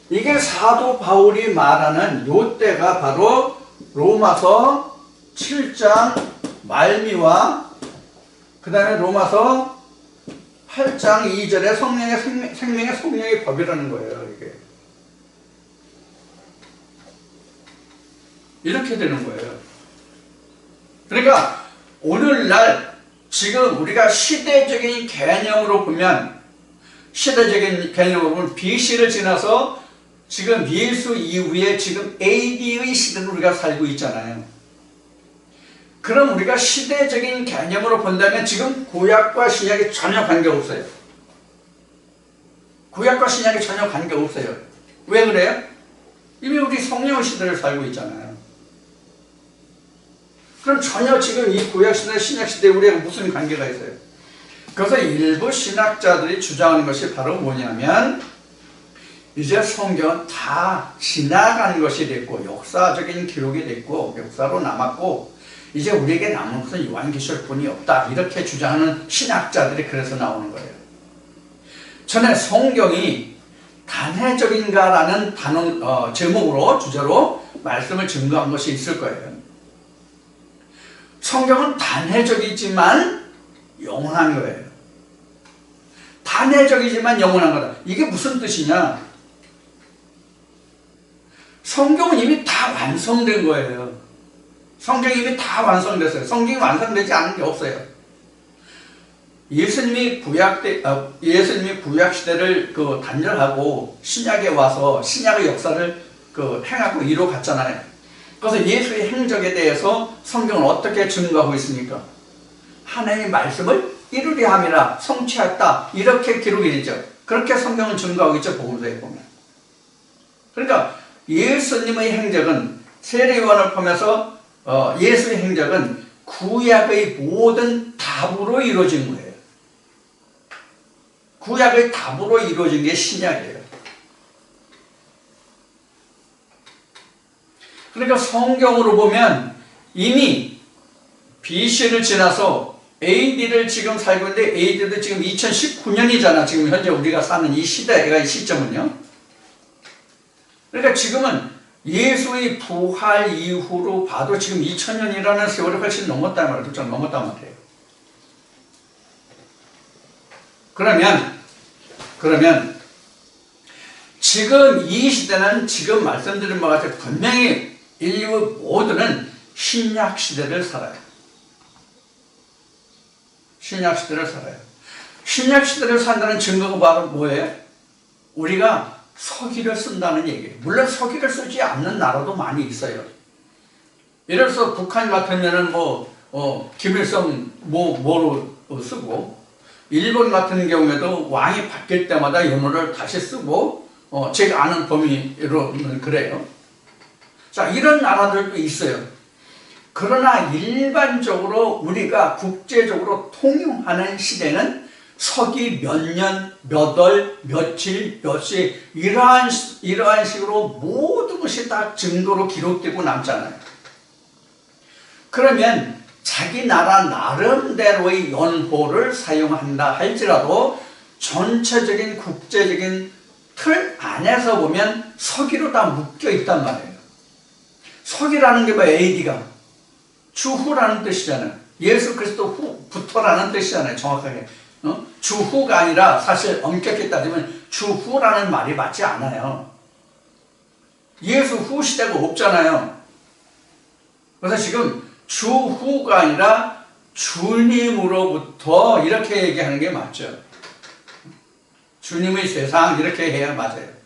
이게 사도 바울이 말하는 요 때가 바로 로마서 7장 말미와 그 다음에 로마서 8장 2절에 생명의 성령의 법이라는 거예요. 이게 이렇게 되는 거예요. 그러니까 오늘날 지금 우리가 시대적인 개념으로 보면 BC를 지나서 지금 예수 이후에 지금 AD의 시대를 우리가 살고 있잖아요. 그럼 우리가 시대적인 개념으로 본다면 지금 구약과 신약이 전혀 관계없어요. 구약과 신약이 전혀 관계없어요. 왜 그래요? 이미 우리 성령의 시대를 살고 있잖아요. 그럼 전혀 지금 이 구약시대, 신약시대에 우리가 무슨 관계가 있어요? 그래서 일부 신학자들이 주장하는 것이 바로 뭐냐면 이제 성경은 다 지나간 것이 됐고 역사적인 기록이 됐고 역사로 남았고 이제 우리에게 남은 것은 요한계시록뿐이 없다. 이렇게 주장하는 신학자들이 그래서 나오는 거예요. 전에 성경이 단회적인가라는 제목으로 주제로 말씀을 증거한 것이 있을 거예요. 성경은 단회적이지만 영원한 거예요. 단회적이지만 영원한 거다. 이게 무슨 뜻이냐? 성경은 이미 다 완성된 거예요. 성경이 이미 다 완성됐어요. 성경이 완성되지 않은 게 없어요. 예수님이 구약 시대를 단절하고 신약에 와서 신약의 역사를 행하고 이루어 갔잖아요. 그래서 예수의 행적에 대해서 성경은 어떻게 증거하고 있습니까? 하나님의 말씀을 이루려 함이라 성취했다. 이렇게 기록이 되죠. 그렇게 성경은 증거하고 있죠. 복음서에 보면. 그러니까 예수님의 행적은 세례 요한을 포함해서 예수의 행적은 구약의 모든 답으로 이루어진 거예요. 구약의 답으로 이루어진 게 신약이에요. 그러니까 성경으로 보면 이미 BC를 지나서 AD를 지금 살고 있는데 AD도 지금 2019년이잖아. 지금 현재 우리가 사는 이 시대가 이 시점은요. 그러니까 지금은 예수의 부활 이후로 봐도 지금 2000년이라는 세월이 훨씬 넘었단 말이에요. 좀 넘었단 말이에요. 그러면 지금 이 시대는 지금 말씀드린 바와 같이 분명히 인류 모두는 신약 시대를 살아요. 신약 시대를 살아요. 신약 시대를 산다는 증거가 바로 뭐예요? 우리가 서기를 쓴다는 얘기예요. 물론 서기를 쓰지 않는 나라도 많이 있어요. 예를 들어서 북한 같으면은 김일성 뭐로 쓰고, 일본 같은 경우에도 왕이 바뀔 때마다 연호를 다시 쓰고, 제가 아는 범위로는 그래요. 자, 이런 나라들도 있어요. 그러나 일반적으로 우리가 국제적으로 통용하는 시대는 서기 몇 년, 몇 월, 며칠, 몇 시 이러한 식으로 모든 것이 다 증거로 기록되고 남잖아요. 그러면 자기 나라 나름대로의 연호를 사용한다 할지라도 전체적인 국제적인 틀 안에서 보면 서기로 다 묶여 있단 말이에요. 서기라는 게 뭐 AD가 주후라는 뜻이잖아요. 예수 그리스도 후부터라는 뜻이잖아요. 정확하게. 주후가 아니라 사실 엄격히 따지면 주후라는 말이 맞지 않아요. 예수 후 시대가 없잖아요. 그래서 지금 주후가 아니라 주님으로부터 이렇게 얘기하는 게 맞죠. 주님의 세상 이렇게 해야 맞아요.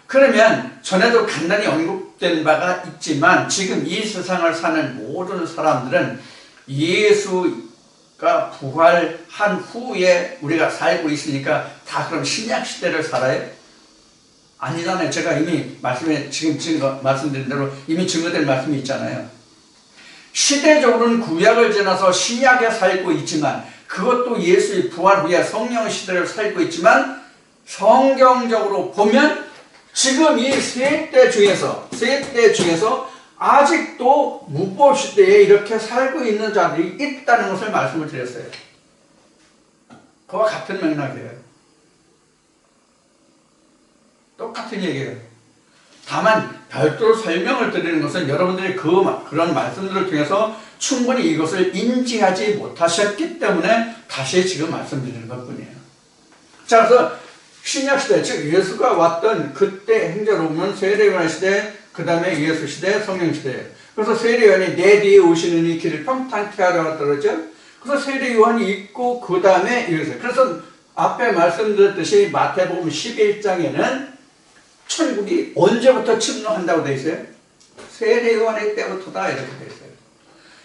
그러면 전에도 간단히 언급된 바가 있지만 지금 이 세상을 사는 모든 사람들은 예수가 부활한 후에 우리가 살고 있으니까 다 그럼 신약 시대를 살아요? 아니잖아요. 제가 이미 지금 말씀드린 대로 이미 증거된 말씀이 있잖아요. 시대적으로는 구약을 지나서 신약에 살고 있지만 그것도 예수의 부활 후에 성령 시대를 살고 있지만 성경적으로 보면 지금 이 세 때 중에서 아직도 무법 시대에 이렇게 살고 있는 자들이 있다는 것을 말씀을 드렸어요. 그와 같은 맥락이에요. 똑같은 얘기예요. 다만 별도로 설명을 드리는 것은 여러분들이 그런 말씀들을 통해서 충분히 이것을 인지하지 못하셨기 때문에 다시 지금 말씀드리는 것뿐이에요. 자, 그래서 신약시대, 즉 예수가 왔던 그때 행적으로 보면 세례요한 시대, 그 다음에 예수 시대, 성령 시대. 그래서 세례요한이 내 뒤에 오시는 이 길을 평탄케 하라고 그러죠. 그래서 세례요한이 있고 그 다음에 이랬어요. 그래서 앞에 말씀드렸듯이 마태복음 11장에는 천국이 언제부터 침노한다고 되어 있어요? 세례요한의 때부터다 이렇게 되어 있어요.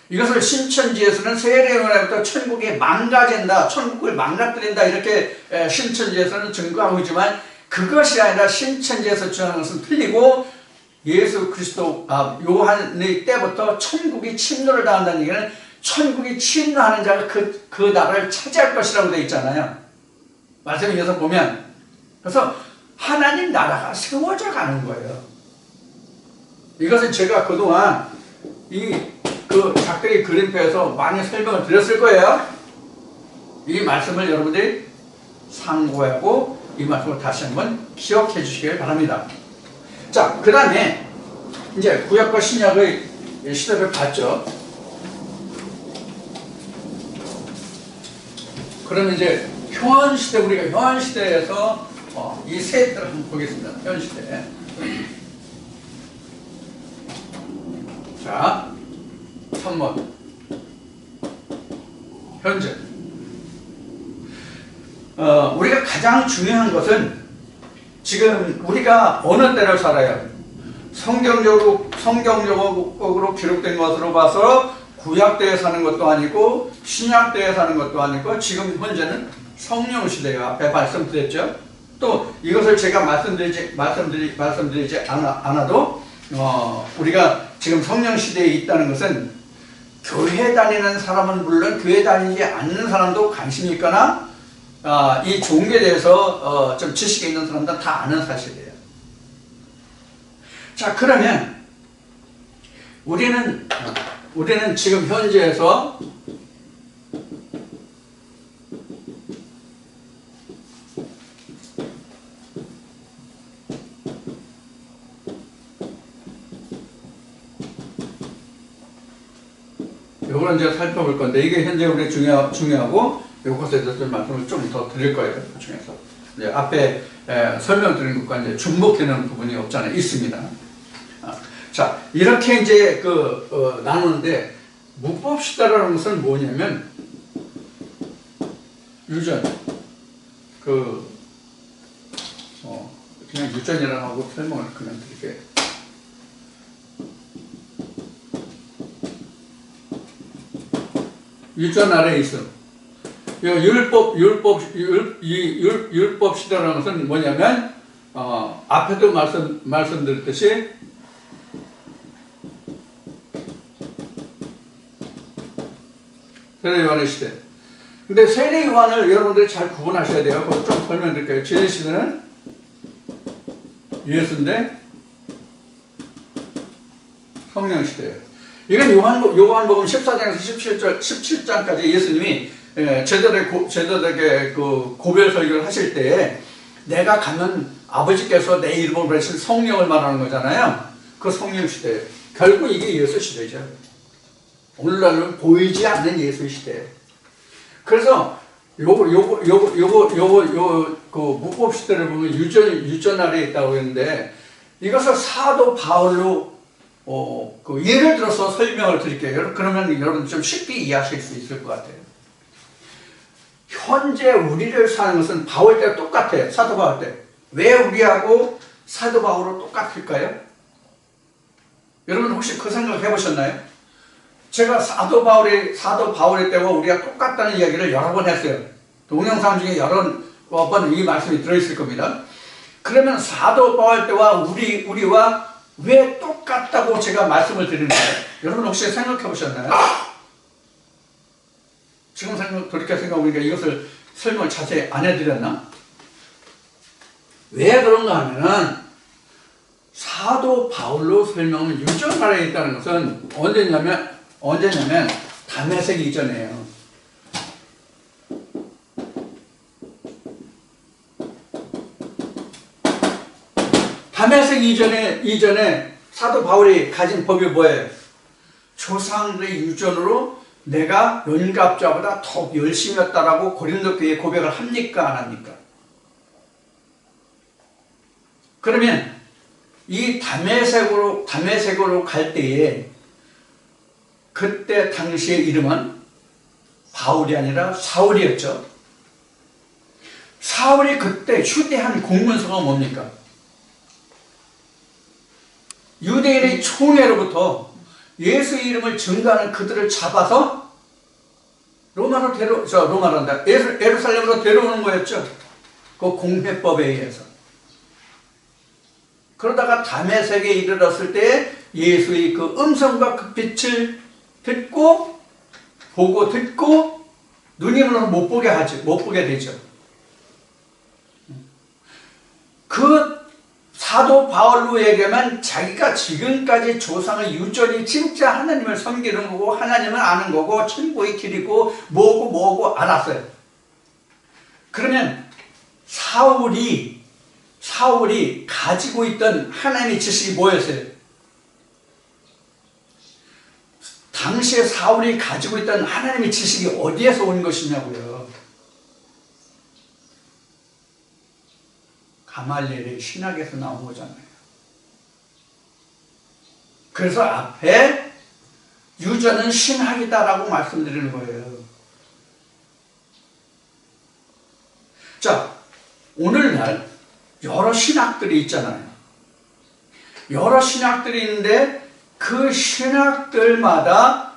이것을 신천지에서는 세례요한부터 천국이 망가진다, 천국을 망가뜨린다 이렇게 신천지에서는 증거하고 있지만 그것이 아니라 신천지에서 주장하는 것은 틀리고 예수 그리스도 요한의 때부터 천국이 침노를 당한다는 얘기는 천국이 침노하는 자가 그 나라를 차지할 것이라고 되어 있잖아요. 말씀을 이어서 보면 그래서 하나님 나라가 세워져 가는 거예요. 이것은 제가 그동안 그 작들이 그림표에서 많이 설명을 드렸을 거예요. 이 말씀을 여러분들이 상고하고 이 말씀을 다시 한번 기억해 주시길 바랍니다. 자, 그 다음에 이제 구약과 신약의 시대를 봤죠. 그러면 이제 현 시대, 우리가 현 시대에서 이 세트를 한번 보겠습니다. 현 시대. 자, 3번. 현재. 우리가 가장 중요한 것은 지금 우리가 어느 때를 살아요? 성경적으로 기록된 것으로 봐서 구약때에 사는 것도 아니고 신약때에 사는 것도 아니고 지금 현재는 성령 시대가 앞에 말씀드렸죠. 또 이것을 제가 말씀드리지 않아도 우리가 지금 성령 시대에 있다는 것은 교회 다니는 사람은 물론 교회 다니지 않는 사람도 관심이 있거나 이 종교에 대해서 좀 지식이 있는 사람들은 다 아는 사실이에요. 자, 그러면 우리는 지금 현재에서 이걸 이제 살펴볼 건데 이게 현재 우리 중요하고 이것에 대해서 말씀을 좀 더 드릴 거예요. 그 중에서 이제 앞에 설명드린 것과 이제 중복되는 부분이 없잖아요. 있습니다. 자, 이렇게 이제 나누는데 무법 시대라는 것은 뭐냐면 유전 그냥 유전이라고 하고 설명을 그냥 드릴게요. 유전 아래에 있어. 율법 시대라는 것은 뭐냐면 앞에도 말씀드렸듯이 세례요한의 시대. 근데 세례요한을 여러분들이 잘 구분하셔야 돼요. 그걸 좀 설명드릴게요. 제시대는 예수인데 성령 시대예요. 이건 요한복음 14장에서 17장까지 예수님이 제자들에게 그 고별 설교를 하실 때 내가 가면 아버지께서 내 이름으로 보내신 성령을 말하는 거잖아요. 그 성령 시대. 결국 이게 예수 시대죠. 오늘날은 보이지 않는 예수 시대. 그래서 그 무법 시대를 보면 유전 아래에 있다고 했는데, 이것을 사도 바울로 그 예를 들어서 설명을 드릴게요. 그러면 여러분 좀 쉽게 이해하실 수 있을 것 같아요. 현재 우리를 사는 것은 바울 때와 똑같아요. 사도 바울 때. 왜 우리하고 사도 바울은 똑같을까요? 여러분 혹시 그 생각 해보셨나요? 제가 사도 바울의 때와 우리가 똑같다는 이야기를 여러 번 했어요. 동영상 중에 여러 번 이 말씀이 들어있을 겁니다. 그러면 사도 바울 때와 우리와 왜 똑같다고 제가 말씀을 드리는 거예요? 여러분 혹시 생각해 보셨나요? 지금 돌이켜 생각해보니까 이것을 설명을 자세히 안 해드렸나? 왜 그런가 하면은, 사도 바울로 설명은 유전 아래에 있다는 것은 언제냐면 다메섹 이전이에요. 다메섹 이전에 사도 바울이 가진 법이 뭐예요? 조상들의 유전으로 내가 연갑자보다 더욱 열심히 했다라고 고린도 교회에 고백을 합니까? 안 합니까? 그러면 이 다메섹으로 갈 때에 그때 당시의 이름은 바울이 아니라 사울이었죠. 사울이 그때 휴대한 공문서가 뭡니까? 유대인의 총회로부터 예수 이름을 증거하는 그들을 잡아서 예루살렘으로 데려오는 거였죠. 그 공회법에 의해서. 그러다가 다메섹에 이르렀을 때 예수의 그 음성과 그 빛을 듣고 눈이으로 못 보게 되죠. 그 사도 바울로에게만 자기가 지금까지 조상의 유전이 진짜 하나님을 섬기는 거고 하나님을 아는 거고 천국의 길이고 뭐고 알았어요. 그러면 사울이 가지고 있던 하나님의 지식이 뭐였어요? 당시에 사울이 가지고 있던 하나님의 지식이 어디에서 온 것이냐고요. 가말리엘의 신학에서 나온 거잖아요. 그래서 앞에 유전은 신학이다라고 말씀드리는 거예요. 자, 오늘날 여러 신학들이 있잖아요. 여러 신학들이 있는데 그 신학들마다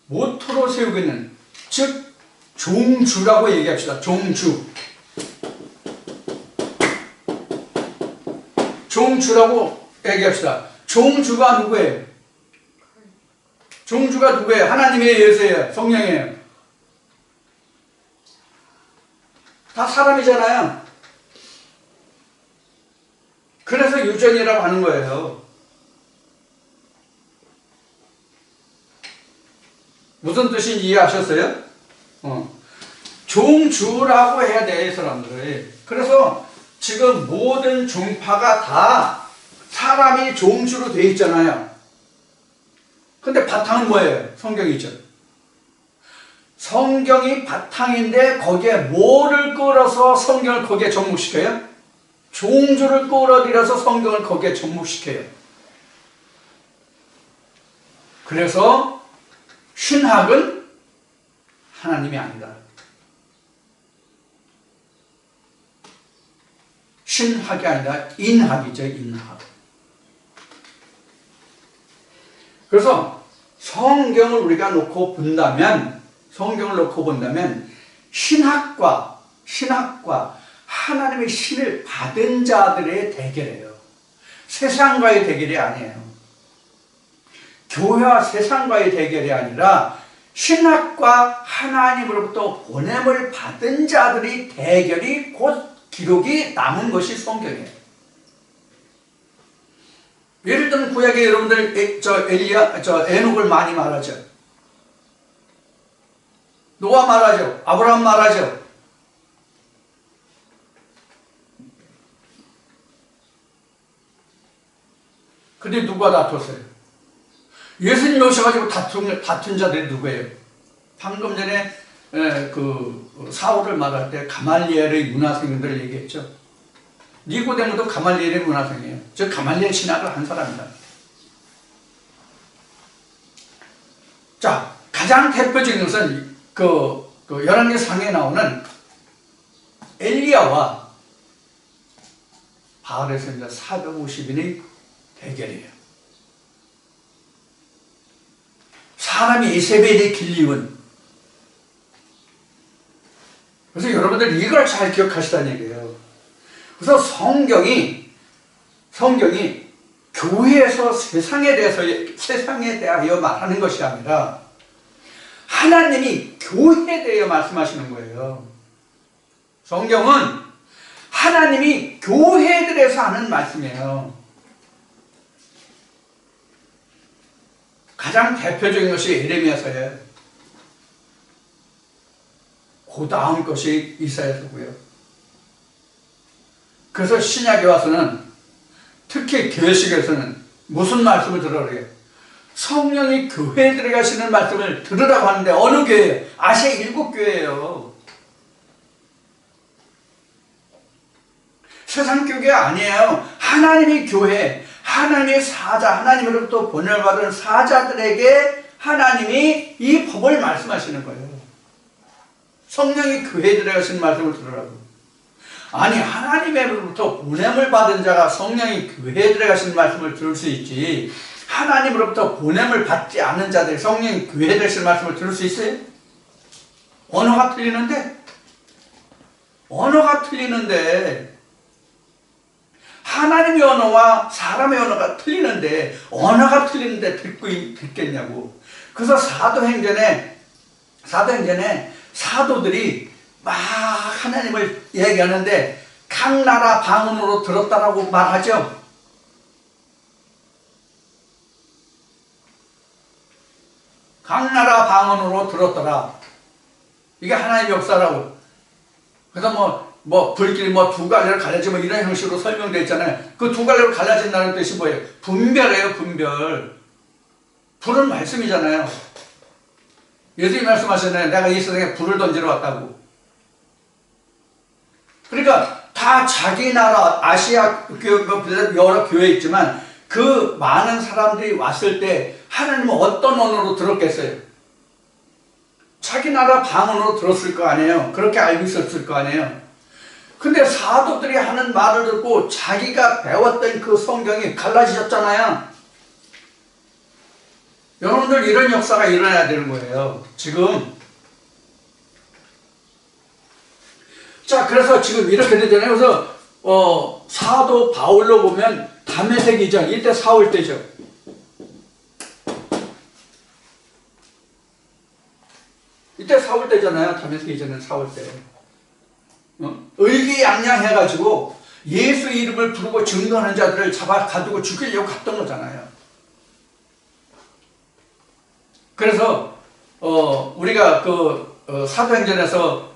모토로 세우고 있는, 즉 종주라고 얘기합시다. 종주라고 얘기합시다. 종주가 누구예요? 하나님의 예수예요? 성령이에요? 다 사람이잖아요. 그래서 유전이라고 하는 거예요. 무슨 뜻인지 이해하셨어요? 종주라고 해야 돼, 사람들이. 그래서 지금 모든 종파가 다 사람이 종주로 돼 있잖아요. 근데 바탕은 뭐예요? 성경이죠. 성경이 바탕인데 거기에 뭐를 끌어서 성경을 거기에 접목시켜요? 종주를 끌어들여서 성경을 거기에 접목시켜요. 그래서 신학은 하나님이 아니다. 신학이 아니라 인학이죠, 인학. 그래서 성경을 우리가 놓고 본다면 신학과 하나님의 신을 받은 자들의 대결이에요. 세상과의 대결이 아니에요. 교회와 세상과의 대결이 아니라 신학과 하나님으로부터 보냄을 받은 자들의 대결이 곧 기록이 남은 것이 성경이에요. 예를 들면 구약에 여러분들 에녹을 많이 말하죠. 노아 말하죠. 아브라함 말하죠. 근데 누가 다퉜어요? 예수님 오셔가지고 다툰 자들이 누구예요? 방금 전에 그 사울을 말할 때 가말리엘의 문화생들을 얘기했죠. 니고데모도 가말리엘의 문화생이에요. 저 가말리엘 신학을 한 사람이다. 자, 가장 대표적인 것은 그 열왕기상에 나오는 엘리야와 바알의 선지자 450인의 대결이에요. 사람이 이세벨의 길리온. 그래서 여러분들 이걸 잘 기억하시다는 얘기예요. 그래서 성경이 교회에서 세상에 대하여 말하는 것이 아니라 하나님이 교회에 대하여 말씀하시는 거예요. 성경은 하나님이 교회에 대해서 하는 말씀이에요. 가장 대표적인 것이 예레미야서예요. 그 다음 것이 이사야서고요. 그래서 신약에 와서는 특히 교회식에서는 무슨 말씀을 들으라고 해요? 성령이 교회에 들어가시는 말씀을 들으라고 하는데 어느 교회예요? 아시아 7교회예요. 세상 교회가 아니에요. 하나님의 교회, 하나님의 사자, 하나님으로부터 본을 받은 사자들에게 하나님이 이 법을 말씀하시는 거예요. 성령이 교회에 들어가시는 말씀을 들으라고. 아니, 하나님으로부터 보냄을 받은 자가 성령이 교회에 들어가시는 말씀을 들을 수 있지, 하나님으로부터 보냄을 받지 않는 자들이 성령이 교회에 들어가시는 말씀을 들을 수 있어요? 언어가 틀리는데 하나님의 언어와 사람의 언어가 틀리는데 언어가 틀리는데 듣겠냐고. 그래서 사도행전에 사도들이 막 하나님을 얘기하는데 각 나라 방언으로 들었다라고 말하죠. 각 나라 방언으로 들었더라. 이게 하나님의 역사라고. 그래서 불길이 두 갈래로 갈라지고 이런 형식으로 설명되어 있잖아요. 그 두 갈래로 갈라진다는 뜻이 뭐예요? 분별이에요, 분별. 불은 말씀이잖아요. 예수님이 말씀하셨잖아요. 내가 이 세상에 불을 던지러 왔다고. 그러니까 다 자기 나라, 아시아 여러 교회 있지만 그 많은 사람들이 왔을 때 하나님은 어떤 언어로 들었겠어요? 자기 나라 방언으로 들었을 거 아니에요. 그렇게 알고 있었을 거 아니에요. 근데 사도들이 하는 말을 듣고 자기가 배웠던 그 성경이 갈라지셨잖아요. 여러분들 이런 역사가 일어나야 되는 거예요. 지금. 자, 그래서 지금 이렇게 되잖아요. 그래서 사도 바울로 보면 다메섹 이전, 이때 사울 때죠. 이때 사울 때잖아요. 다메섹 이전은 사울 때. 의기양양해가지고 예수 이름을 부르고 증거하는 자들을 잡아 가두고 죽이려고 갔던 거잖아요. 그래서 우리가 사도행전에서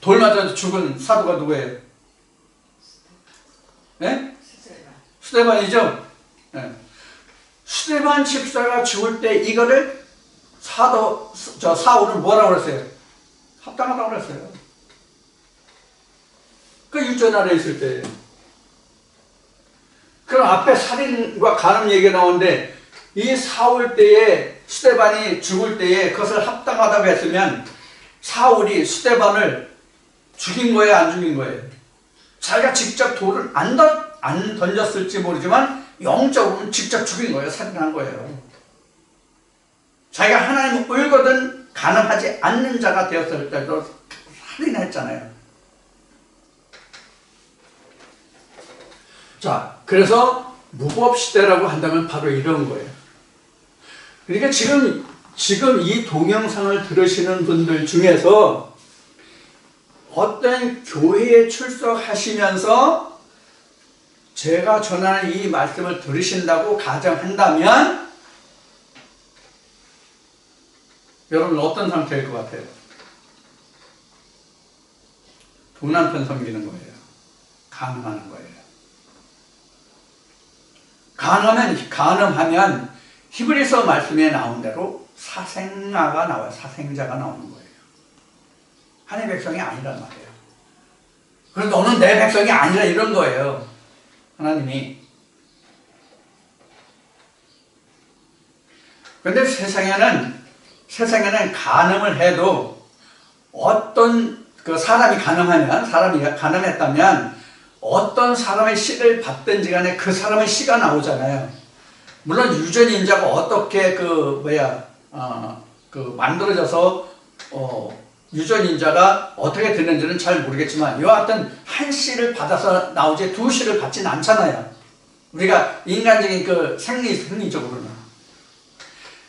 돌 맞아서 죽은 사도가 누구예요? 네? 스데반이죠. 네. 스데반 집사가 죽을 때 이거를 사울을 뭐라고 그랬어요? 합당하다고 그랬어요. 그 유전 아래 있을 때. 그럼 앞에 살인과 간음 얘기가 나오는데 이 사울 때에 스데반이 죽을 때에 그것을 합당하다고 했으면 사울이 스데반을 죽인 거예요, 안 죽인 거예요? 자기가 직접 돌을 안 던졌을지 모르지만 영적으로는 직접 죽인 거예요, 살인한 거예요. 자기가 하나님을 울거든 간음하지 않는 자가 되었을 때도 살인했잖아요. 자, 그래서 무법시대라고 한다면 바로 이런 거예요. 그러니까 지금 이 동영상을 들으시는 분들 중에서 어떤 교회에 출석하시면서 제가 전하는 이 말씀을 들으신다고 가정한다면 여러분 어떤 상태일 것 같아요? 돈 한 편 섬기는 거예요. 간음하는 거예요. 간음하면 히브리서 말씀에 나온 대로 사생아가 나와요. 사생자가 나오는 거예요. 하나님의 백성이 아니란 말이에요. 그래서 너는 내 백성이 아니라 이런 거예요. 하나님이. 그런데 세상에는 간음을 해도 어떤 사람이 간음했다면 어떤 사람의 씨를 받든지 간에 그 사람의 씨가 나오잖아요. 물론 유전인자가 어떻게 만들어져서 유전인자가 어떻게 되는지는 잘 모르겠지만 여하튼 한 씨를 받아서 나오지 두 씨를 받지는 않잖아요. 우리가 인간적인 생리적으로는.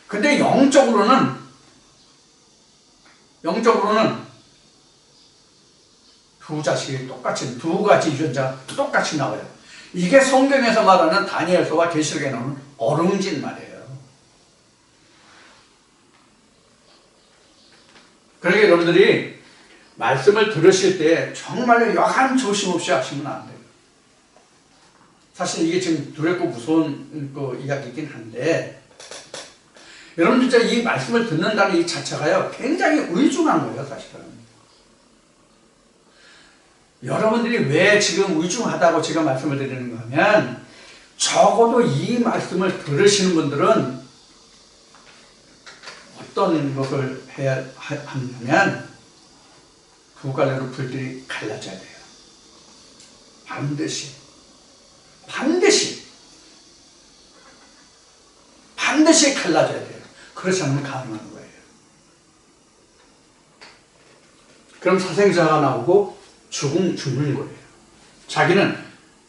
근데 영적으로는 두 가지 유전자가 똑같이 나와요. 이게 성경에서 말하는 다니엘서와 계시록에 나오는 어룽진 말이에요. 그러니까 여러분들이 말씀을 들으실 때 정말로 여간 조심 없이 하시면 안 돼요. 사실 이게 지금 두렵고 무서운 이야기이긴 한데 여러분 진짜 이 말씀을 듣는다는 이 자체가요 굉장히 의중한 거예요. 사실은. 여러분들이 왜 지금 의중하다고 제가 말씀을 드리는 거냐면 적어도 이 말씀을 들으시는 분들은 어떤 것을 해야 하냐면 두 갈래로 불들이 갈라져야 돼요. 반드시 갈라져야 돼요. 그렇지 않으면 가능한 거예요. 그럼 사생자가 나오고 죽는 거예요. 자기는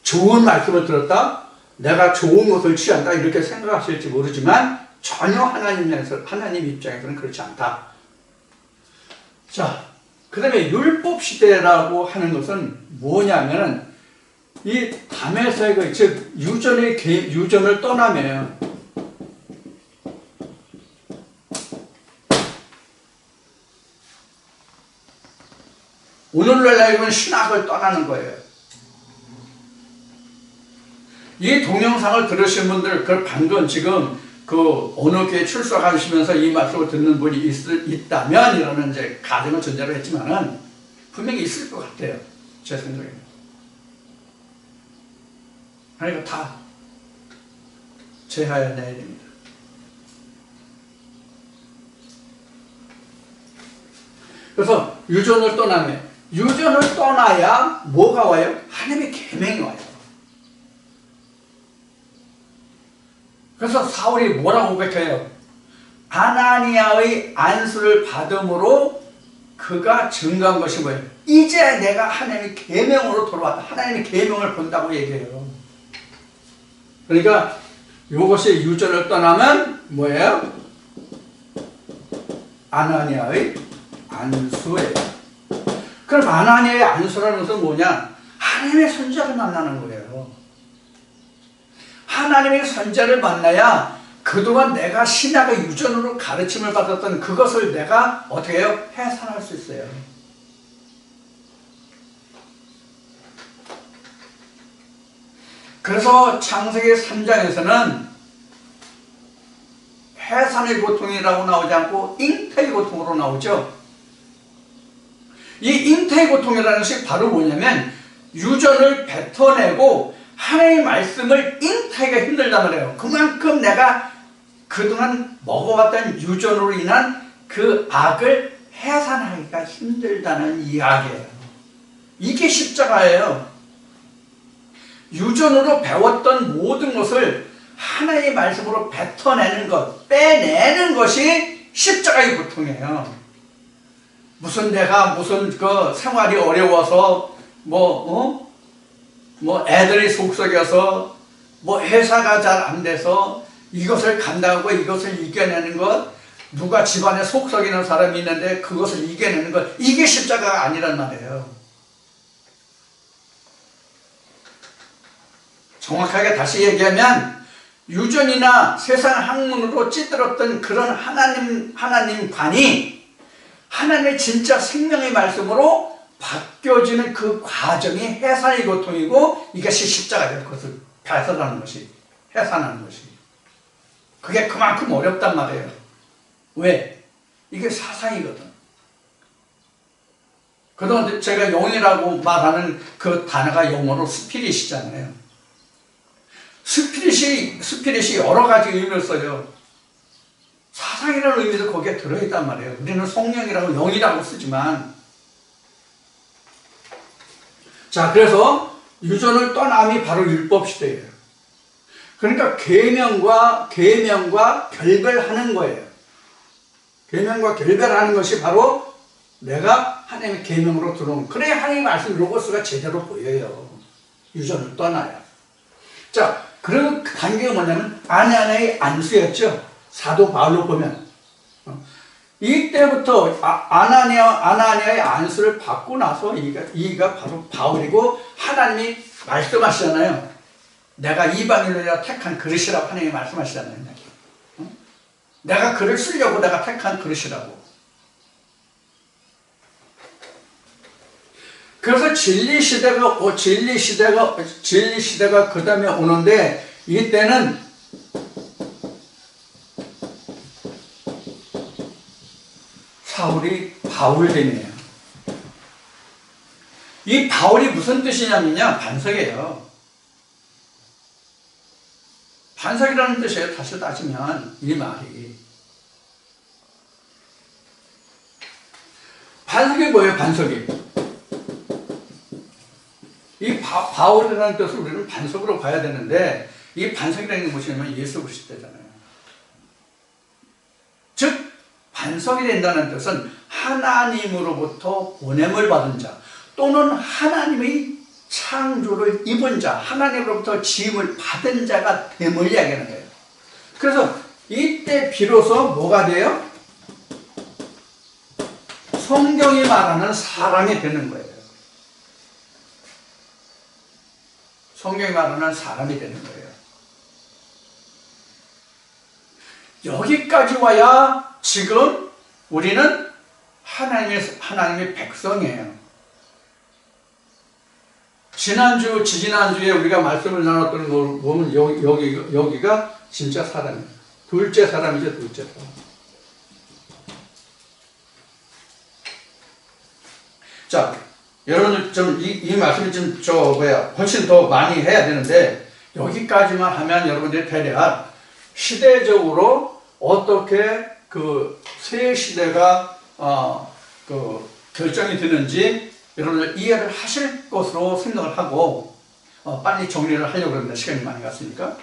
좋은 말씀을 들었다, 내가 좋은 것을 취한다 이렇게 생각하실지 모르지만 전혀 하나님 입장에서는 그렇지 않다. 자, 그 다음에 율법 시대라고 하는 것은 뭐냐면은 이 담에서의 즉 유전을 떠나며요. 오늘날 이건 신학을 떠나는 거예요. 이 동영상을 들으신 분들, 방금 지금 어느 교회 출석하시면서 이 말씀을 듣는 분이 있다면, 이러는 이제 가정을 전제로 했지만은, 분명히 있을 것 같아요. 제 생각에는. 그러니까 다 제하해야 됩니다. 그래서 유전을 떠나야 뭐가 와요? 하나님의 계명이 와요. 그래서 사울이 뭐라고 고백해요? 아나니아의 안수를 받음으로 그가 증거한 것이 뭐예요? 이제 내가 하나님의 계명으로 돌아왔다. 하나님의 계명을 본다고 얘기해요. 그러니까 이것이 유전을 떠나면 뭐예요? 아나니아의 안수예요. 그럼 아나니아의 안수라는 것은 뭐냐? 하나님의 선지자를 만나는 거예요. 하나님의 선지자를 만나야 그동안 내가 신약의 유전으로 가르침을 받았던 그것을 내가 어떻게 해요? 해산할 수 있어요. 그래서 창세기 3장에서는 해산의 고통이라고 나오지 않고 잉태의 고통으로 나오죠. 이 잉태의 고통이라는 것이 바로 뭐냐면 유전을 뱉어내고 하나님의 말씀을 잉태하기가 힘들단 말이에요. 그만큼 내가 그동안 먹어왔던 유전으로 인한 그 악을 해산하기가 힘들다는 이야기예요. 이게 십자가예요. 유전으로 배웠던 모든 것을 하나님의 말씀으로 뱉어내는 것, 빼내는 것이 십자가의 고통이에요. 내가 생활이 어려워서 애들이 속썩여서 회사가 잘 안 돼서 이것을 감당하고 이것을 이겨내는 것, 누가 집안에 속썩이는 사람이 있는데 그것을 이겨내는 것, 이게 십자가가 아니란 말이에요. 정확하게 다시 얘기하면 유전이나 세상 학문으로 찌들었던 그런 하나님관이 하나님의 진짜 생명의 말씀으로 바뀌어지는 그 과정이 해산의 고통이고 이것이 십자가예요. 그것을 배설하는 것이 해산하는 것이. 그게 그만큼 어렵단 말이에요. 왜? 이게 사상이거든. 그동안 제가 영이라고 말하는 그 단어가 영어로 스피릿이잖아요. 스피릿이 여러 가지 의미를 써요. 사상이라는 의미도 거기에 들어있단 말이에요. 우리는 성령이라고 영이라고 쓰지만. 자, 그래서 유전을 떠남이 바로 율법시대예요. 그러니까 계명과 결별하는 거예요. 계명과 결별하는 것이 바로 내가 하나님의 계명으로 들어온, 그래야 하나님의 말씀 로고스가 제대로 보여요. 유전을 떠나야. 자, 그런 단계가 뭐냐면 아나니아의 안수였죠. 사도 바울로 보면 이때부터 아나니아의 안수를 받고 나서 이가 바로 바울이고, 하나님이 말씀하시잖아요. 내가 이방인으로 택한 그릇이라고 하나님이 말씀하시잖아요. 내가 그를 쓰려고 내가 택한 그릇이라고. 그래서 진리 시대가 그 다음에 오는데, 이때는 사울이 바울됨이에요. 이 바울이 무슨 뜻이냐면요, 반석이에요. 반석이라는 뜻이에요. 사실 따지면 이 말이. 반석이 뭐예요? 반석이. 이 바울이라는 뜻을 우리는 반석으로 봐야 되는데, 이 반석이라는 게 무엇이냐면 예수 그리스도잖아요. 즉 반석이 된다는 뜻은 하나님으로부터 보냄을 받은 자, 또는 하나님의 창조를 입은 자, 하나님으로부터 지음을 받은 자가 됨을 이야기하는 거예요. 그래서 이때 비로소 뭐가 돼요? 성경이 말하는 사람이 되는 거예요. 성경이 말하는 사람이 되는 거예요. 여기까지 와야 지금 우리는 하나님의 백성이에요. 지지난주에 우리가 말씀을 나눴던 걸 보면 여기가 진짜 사람이에요. 둘째 사람이죠, 둘째 사람. 자, 여러분 좀 이 말씀을 좀 훨씬 더 많이 해야 되는데, 여기까지만 하면 여러분들이 대략 시대적으로 어떻게 그 새 시대가 결정이 되는지 여러분들 이해를 하실 것으로 생각을 하고 빨리 정리를 하려고 합니다. 시간이 많이 갔으니까.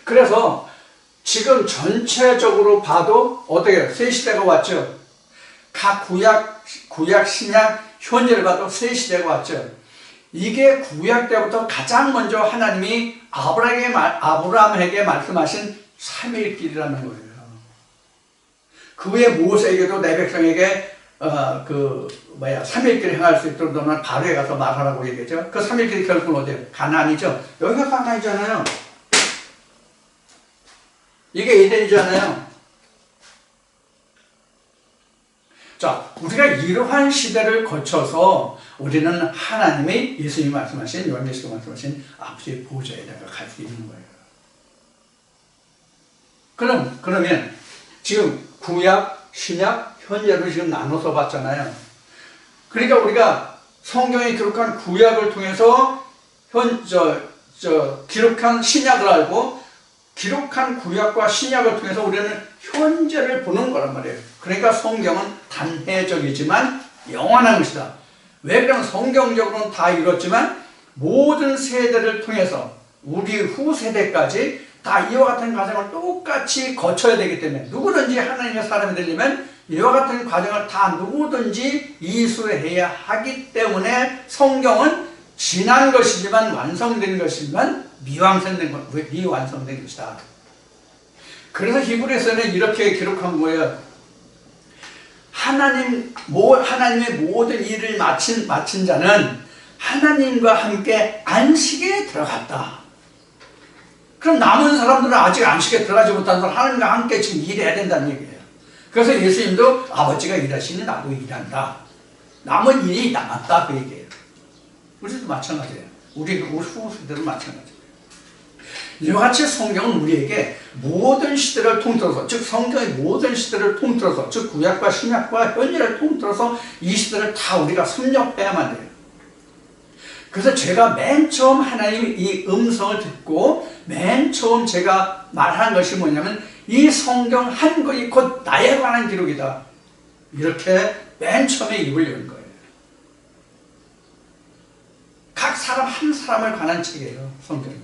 그래서 지금 전체적으로 봐도 어떻게 새 시대가 왔죠. 각 구약 신약 현재를 봐도 새 시대가 왔죠. 이게 구약 때부터 가장 먼저 하나님이 아브라함에게 말씀하신 3일길이라는 거예요. 그 후에 모세에게도 내 백성에게 3일길을 행할 수 있도록 너는 바로에 가서 말하라고 얘기했죠. 그 3일길이 결국은 어디예요? 가나안이죠. 여기가 가나안이잖아요. 이게 에덴이잖아요. 자, 우리가 이러한 시대를 거쳐서 우리는 하나님의 예수님이 말씀하신, 요한계시록 말씀하신 아버지의 보좌에다가 갈 수 있는 거예요. 그러면 지금 구약, 신약, 현재로 지금 나눠서 봤잖아요. 그러니까 우리가 성경에 기록한 구약을 통해서 기록한 신약을 알고, 기록한 구약과 신약을 통해서 우리는 현재를 보는 거란 말이에요. 그러니까 성경은 단회적이지만 영원한 것이다. 왜 그러면 성경적으로는 다 이뤘지만 모든 세대를 통해서 우리 후세대까지 다 이와 같은 과정을 똑같이 거쳐야 되기 때문에, 누구든지 하나님의 사람이 되려면 이와 같은 과정을 다 누구든지 이수해야 하기 때문에 성경은 지난 것이지만 완성된 것이지만 미완성된 것이다. 그래서 히브리서는 이렇게 기록한 거예요. 하나님의 모든 일을 마친 자는 하나님과 함께 안식에 들어갔다. 그럼 남은 사람들은 아직 안식에 들어가지 못한 사람, 하나님과 함께 지금 일해야 된다는 얘기예요. 그래서 예수님도 아버지가 일하시니 나도 일한다. 남은 일이 남았다, 그 얘기예요. 우리도 마찬가지예요. 우리 후세들은 마찬가지예요. 이와 같이 성경은 우리에게 모든 시대를 통틀어서, 즉 성경의 모든 시대를 통틀어서, 즉 구약과 신약과 현재를 통틀어서 이 시대를 다 우리가 섭렵해야만 돼요. 그래서 제가 맨 처음 하나님의 이 음성을 듣고 맨 처음 제가 말한 것이 뭐냐면 이 성경 한 권이 곧 나에 관한 기록이다. 이렇게 맨 처음에 입을 연 거예요. 각 사람 한 사람을 관한 책이에요, 성경이.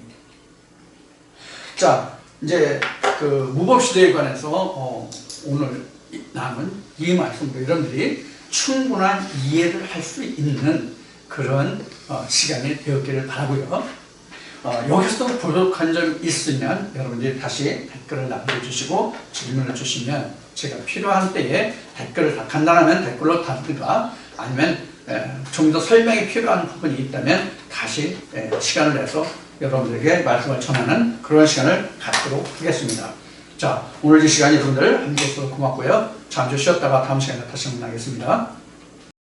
자, 이제 그 무법시대에 관해서 오늘 남은 이 말씀도 여러분들이 충분한 이해를 할 수 있는 그런 시간이 되었기를 바라고요. 여기서도 부족한 점 있으면 여러분들이 다시 댓글을 남겨주시고 질문을 주시면 제가 필요한 때에 댓글을 간단하면 댓글로 답든가 아니면 좀 더 설명이 필요한 부분이 있다면 다시 시간을 내서 여러분들에게 말씀을 전하는 그런 시간을 갖도록 하겠습니다. 자, 오늘 이 시간 여러분들 함께 해주셔서 고맙고요. 잠시 쉬었다가 다음 시간에 다시 만나겠습니다.